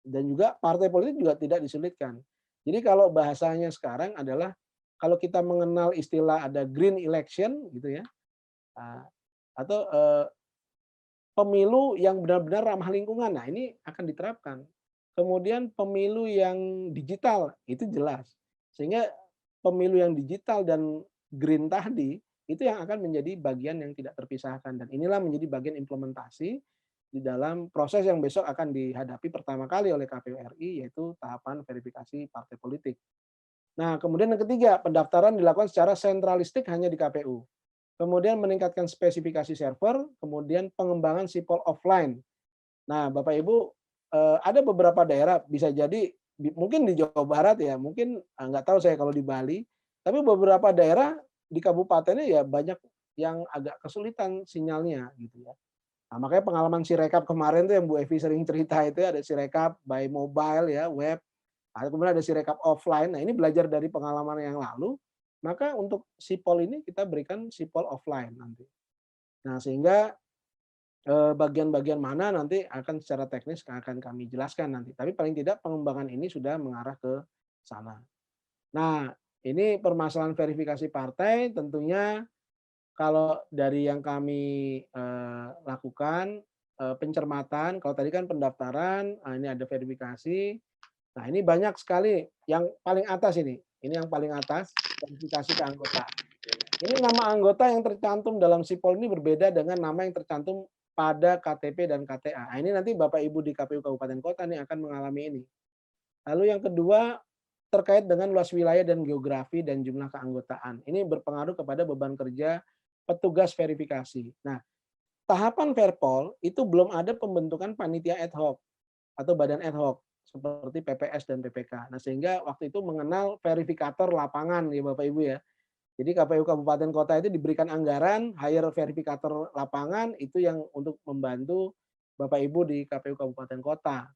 dan juga partai politik juga tidak disulitkan. Jadi kalau bahasanya sekarang adalah kalau kita mengenal istilah ada green election gitu ya, atau pemilu yang benar-benar ramah lingkungan. Nah, ini akan diterapkan. Kemudian pemilu yang digital, itu jelas. Sehingga pemilu yang digital dan green tadi, itu yang akan menjadi bagian yang tidak terpisahkan. Dan inilah menjadi bagian implementasi di dalam proses yang besok akan dihadapi pertama kali oleh KPU RI, yaitu tahapan verifikasi partai politik. Nah, kemudian yang ketiga, pendaftaran dilakukan secara sentralistik hanya di KPU. Kemudian meningkatkan spesifikasi server, kemudian pengembangan sipol offline. Nah, Bapak Ibu, ada beberapa daerah bisa jadi mungkin di Jawa Barat ya, mungkin nggak tahu saya kalau di Bali, tapi beberapa daerah di kabupatennya ya banyak yang agak kesulitan sinyalnya gitu ya. Nah, makanya pengalaman Sirekap kemarin tuh yang Bu Evi sering cerita itu ada Sirekap by mobile ya, web, kemudian ada Sirekap offline. Nah, ini belajar dari pengalaman yang lalu, maka untuk sipol ini kita berikan sipol offline nanti. Nah, sehingga bagian-bagian mana nanti akan secara teknis akan kami jelaskan nanti. Tapi paling tidak pengembangan ini sudah mengarah ke sana. Nah, ini permasalahan verifikasi partai tentunya kalau dari yang kami lakukan pencermatan, kalau tadi kan pendaftaran, ini ada verifikasi. Nah, ini banyak sekali yang paling atas ini yang paling atas verifikasi keanggotaan. Ini nama anggota yang tercantum dalam sipol ini berbeda dengan nama yang tercantum pada KTP dan KTA. Nah, ini nanti Bapak Ibu di KPU Kabupaten Kota nih akan mengalami ini. Lalu yang kedua terkait dengan luas wilayah dan geografi dan jumlah keanggotaan. Ini berpengaruh kepada beban kerja petugas verifikasi. Nah, tahapan Verpol itu belum ada pembentukan panitia ad hoc atau badan ad hoc seperti PPS dan PPK. Nah, sehingga waktu itu mengenal verifikator lapangan ya Bapak Ibu ya. Jadi KPU Kabupaten Kota itu diberikan anggaran, hire verifikator lapangan itu yang untuk membantu Bapak Ibu di KPU Kabupaten Kota.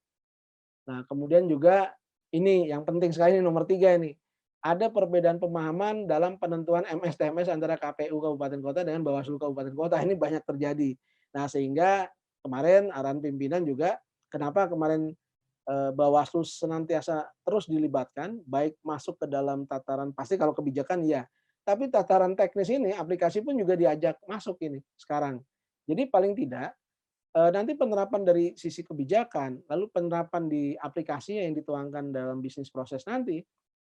Nah, kemudian juga ini yang penting sekali ini nomor 3 ini. Ada perbedaan pemahaman dalam penentuan MS-TMS antara KPU kabupaten kota dengan Bawaslu kabupaten kota. Ini banyak terjadi. Nah, sehingga kemarin arahan pimpinan juga kenapa kemarin Bawaslu senantiasa terus dilibatkan, baik masuk ke dalam tataran pasti kalau kebijakan ya, tapi tataran teknis ini aplikasi pun juga diajak masuk ini sekarang. Jadi paling tidak nanti penerapan dari sisi kebijakan, lalu penerapan di aplikasinya yang dituangkan dalam bisnis proses nanti,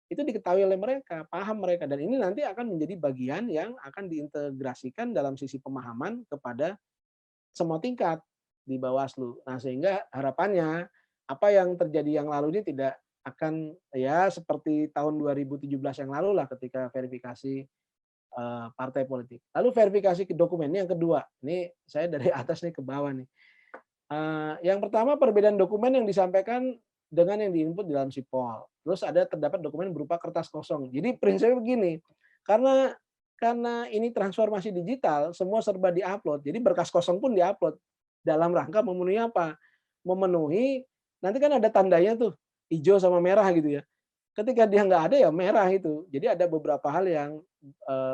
itu diketahui oleh mereka, paham mereka, dan ini nanti akan menjadi bagian yang akan diintegrasikan dalam sisi pemahaman kepada semua tingkat di Bawaslu. Nah, sehingga harapannya apa yang terjadi yang lalu ini tidak akan ya seperti tahun 2017 yang lalu lah ketika verifikasi partai politik. Lalu verifikasi ke dokumen ini yang kedua. Ini saya dari atas nih ke bawah nih. Yang pertama perbedaan dokumen yang disampaikan dengan yang diinput di dalam sipol. Terus terdapat dokumen berupa kertas kosong. Jadi prinsipnya begini, karena ini transformasi digital, semua serba diupload. Jadi berkas kosong pun diupload dalam rangka memenuhi apa? Memenuhi nanti kan ada tandanya tuh hijau sama merah gitu ya. Ketika dia nggak ada ya merah itu. Jadi ada beberapa hal yang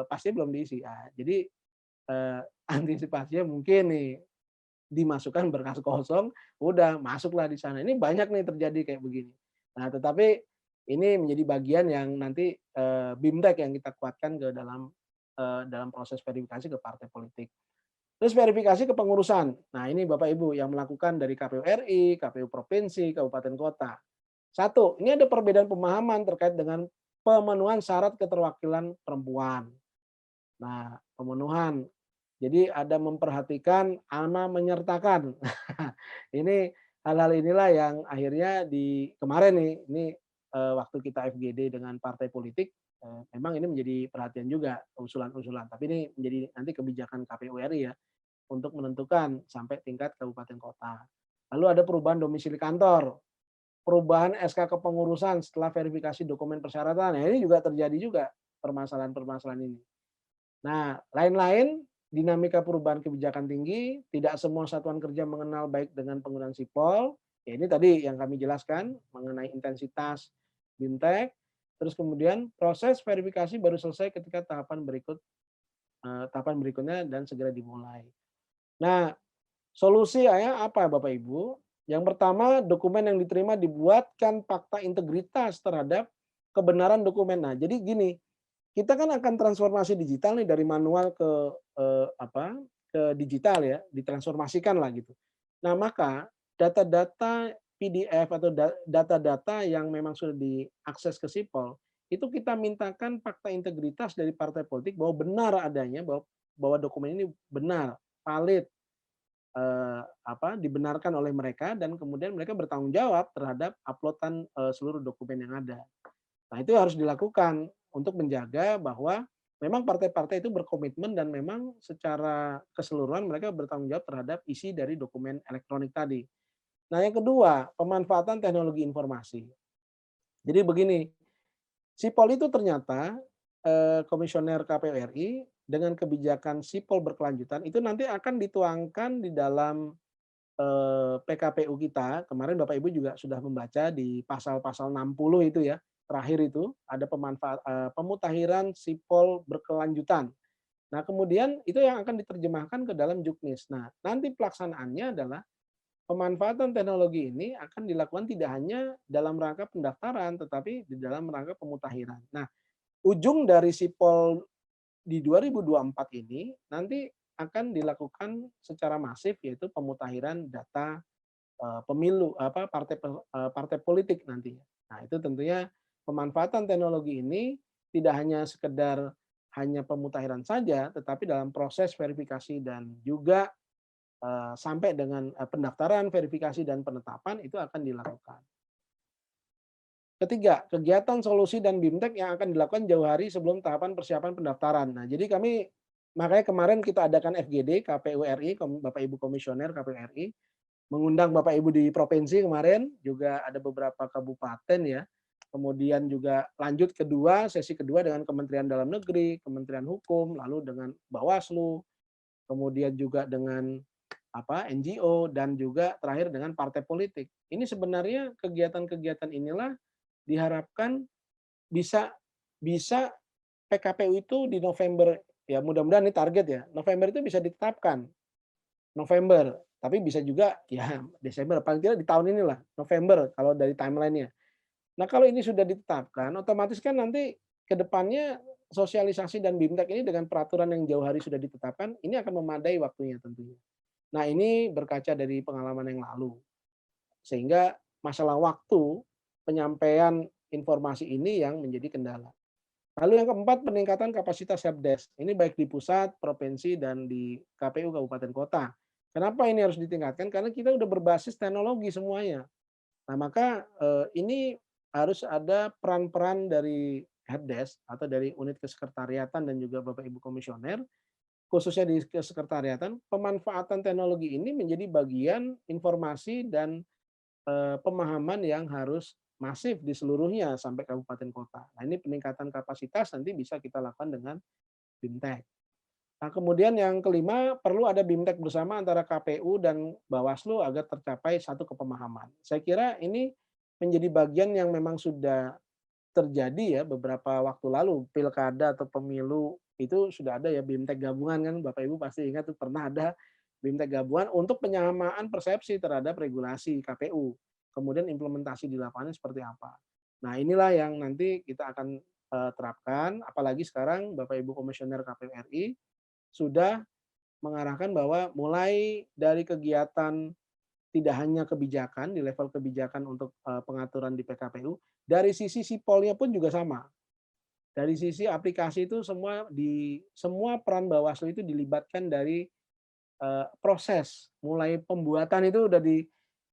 pasti belum diisi. Jadi antisipasinya mungkin nih dimasukkan berkas kosong, udah masuklah di sana. Ini banyak nih terjadi kayak begini. Nah, tetapi ini menjadi bagian yang nanti BIMTEK yang kita kuatkan ke dalam proses verifikasi ke partai politik. Terus verifikasi kepengurusan. Nah, ini Bapak Ibu yang melakukan dari KPU RI, KPU provinsi, kabupaten kota. Satu, ini ada perbedaan pemahaman terkait dengan pemenuhan syarat keterwakilan perempuan. Nah, pemenuhan. Jadi ada memperhatikan sama menyertakan. Ini hal-hal inilah yang akhirnya di kemarin nih, ini waktu kita FGD dengan partai politik, memang ini menjadi perhatian juga usulan-usulan. Tapi ini menjadi nanti kebijakan KPU RI ya untuk menentukan sampai tingkat kabupaten kota. Lalu ada perubahan domisili kantor, perubahan SK kepengurusan setelah verifikasi dokumen persyaratan. Nah, ini juga terjadi juga permasalahan-permasalahan ini. Nah, lain-lain dinamika perubahan kebijakan tinggi, tidak semua satuan kerja mengenal baik dengan penggunaan sipol. Ya, ini tadi yang kami jelaskan mengenai intensitas BIMTEK. Terus kemudian proses verifikasi baru selesai ketika tahapan berikutnya dan segera dimulai. Nah, solusi ya apa Bapak Ibu? Yang pertama, dokumen yang diterima dibuatkan fakta integritas terhadap kebenaran dokumen. Nah, jadi gini, kita kan akan transformasi digital nih dari manual ke digital ya, ditransformasikan lah gitu. Nah, maka data-data PDF atau data-data yang memang sudah diakses ke sipol, itu kita mintakan fakta integritas dari partai politik bahwa benar adanya bahwa dokumen ini benar, valid, dibenarkan oleh mereka dan kemudian mereka bertanggung jawab terhadap uploadan seluruh dokumen yang ada. Nah, itu harus dilakukan untuk menjaga bahwa memang partai-partai itu berkomitmen dan memang secara keseluruhan mereka bertanggung jawab terhadap isi dari dokumen elektronik tadi. Nah, yang kedua, pemanfaatan teknologi informasi. Jadi begini, Sipol itu ternyata komisioner KPU RI dengan kebijakan sipol berkelanjutan itu nanti akan dituangkan di dalam PKPU kita. Kemarin Bapak Ibu juga sudah membaca di pasal-pasal 60 itu ya. Terakhir itu ada pemutakhiran sipol berkelanjutan. Nah, kemudian itu yang akan diterjemahkan ke dalam Juknis. Nah, nanti pelaksanaannya adalah pemanfaatan teknologi ini akan dilakukan tidak hanya dalam rangka pendaftaran, tetapi di dalam rangka pemutakhiran. Nah, ujung dari sipol di 2024 ini nanti akan dilakukan secara masif yaitu pemutakhiran data pemilu partai politik nantinya. Nah, itu tentunya pemanfaatan teknologi ini tidak hanya sekedar hanya pemutakhiran saja, tetapi dalam proses verifikasi dan juga sampai dengan pendaftaran, verifikasi dan penetapan itu akan dilakukan. Ketiga, kegiatan solusi dan BIMTEK yang akan dilakukan jauh hari sebelum tahapan persiapan pendaftaran. Nah, jadi makanya kemarin kita adakan FGD KPU RI, Bapak Ibu Komisioner KPU RI, mengundang Bapak Ibu di provinsi kemarin, juga ada beberapa kabupaten ya. Kemudian juga lanjut sesi kedua dengan Kementerian Dalam Negeri, Kementerian Hukum, lalu dengan Bawaslu, kemudian juga dengan NGO dan juga terakhir dengan partai politik. Ini sebenarnya kegiatan-kegiatan inilah diharapkan bisa bisa PKPU itu di November, ya mudah-mudahan ini target ya, November itu bisa ditetapkan. November, tapi bisa juga ya Desember, paling tidak di tahun inilah, November kalau dari timeline-nya. Nah, kalau ini sudah ditetapkan, otomatis kan nanti ke depannya sosialisasi dan BIMTEK ini dengan peraturan yang jauh hari sudah ditetapkan, ini akan memadai waktunya tentunya. Nah, ini berkaca dari pengalaman yang lalu. Sehingga masalah waktu penyampaian informasi ini yang menjadi kendala. Lalu yang keempat, peningkatan kapasitas helpdesk. Ini baik di pusat, provinsi, dan di KPU kabupaten kota. Kenapa ini harus ditingkatkan? Karena kita udah berbasis teknologi semuanya. Nah, maka ini harus ada peran-peran dari helpdesk atau dari unit kesekretariatan dan juga Bapak Ibu komisioner, khususnya di kesekretariatan, pemanfaatan teknologi ini menjadi bagian informasi dan pemahaman yang harus masif di seluruhnya sampai kabupaten kota. Nah, ini peningkatan kapasitas nanti bisa kita lakukan dengan BIMTEK. Nah, kemudian yang kelima, perlu ada BIMTEK bersama antara KPU dan Bawaslu agar tercapai satu kepemahaman. Saya kira ini menjadi bagian yang memang sudah terjadi ya beberapa waktu lalu, pilkada atau pemilu itu sudah ada ya BIMTEK gabungan kan, Bapak Ibu pasti ingat tuh pernah ada BIMTEK gabungan untuk penyamaan persepsi terhadap regulasi KPU. Kemudian implementasi di lapangan seperti apa. Nah, inilah yang nanti kita akan terapkan, apalagi sekarang Bapak Ibu Komisioner KPU RI sudah mengarahkan bahwa mulai dari kegiatan tidak hanya kebijakan, di level kebijakan untuk pengaturan di PKPU, dari sisi sipolnya pun juga sama. Dari sisi aplikasi itu semua peran Bawaslu itu dilibatkan dari proses, mulai pembuatan itu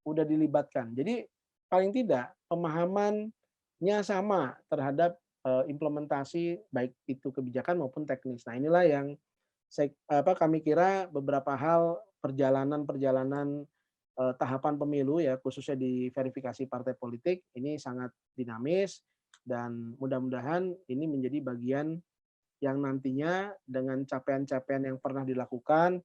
udah dilibatkan. Jadi paling tidak pemahamannya sama terhadap implementasi baik itu kebijakan maupun teknis. Nah, inilah yang kami kira beberapa hal perjalanan-perjalanan tahapan pemilu ya khususnya di verifikasi partai politik ini sangat dinamis dan mudah-mudahan ini menjadi bagian yang nantinya dengan capaian-capaian yang pernah dilakukan,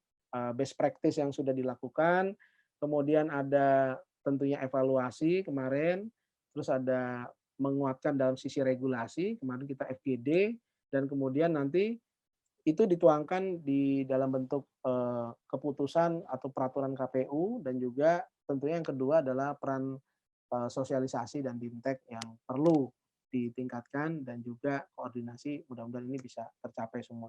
best practice yang sudah dilakukan, kemudian ada tentunya evaluasi kemarin, terus ada menguatkan dalam sisi regulasi, kemarin kita FGD, dan kemudian nanti itu dituangkan di dalam bentuk keputusan atau peraturan KPU dan juga tentunya yang kedua adalah peran sosialisasi dan BIMTEK yang perlu ditingkatkan dan juga koordinasi mudah-mudahan ini bisa tercapai semua.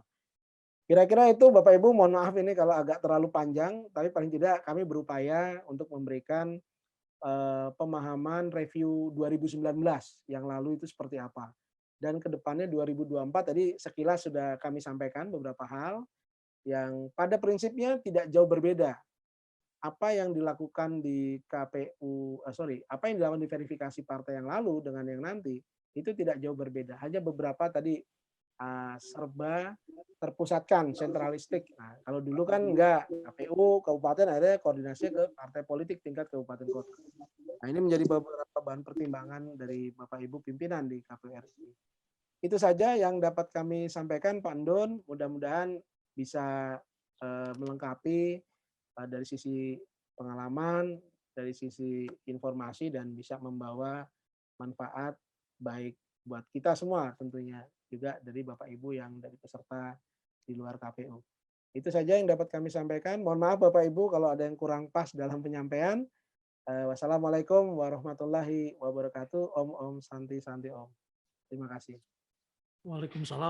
Kira-kira itu Bapak Ibu, mohon maaf ini kalau agak terlalu panjang, tapi paling tidak kami berupaya untuk memberikan pemahaman review 2019 yang lalu itu seperti apa. Dan ke depannya 2024 tadi sekilas sudah kami sampaikan beberapa hal yang pada prinsipnya tidak jauh berbeda. Apa yang dilakukan di KPU, apa yang dilakukan di verifikasi partai yang lalu dengan yang nanti itu tidak jauh berbeda. Hanya beberapa tadi serba terpusatkan, sentralistik. Nah, kalau dulu kan enggak, KPU kabupaten ada koordinasi ke partai politik tingkat kabupaten kota. Nah, ini menjadi beberapa bahan pertimbangan dari Bapak Ibu pimpinan di KPU RI. Itu saja yang dapat kami sampaikan Pak Andon, mudah-mudahan bisa melengkapi dari sisi pengalaman, dari sisi informasi dan bisa membawa manfaat baik buat kita semua tentunya, juga dari Bapak Ibu yang dari peserta di luar KPU. Itu saja yang dapat kami sampaikan. Mohon maaf Bapak Ibu kalau ada yang kurang pas dalam penyampaian. Wassalamualaikum warahmatullahi wabarakatuh. Om Santi Santi Om. Terima kasih. Waalaikumsalam.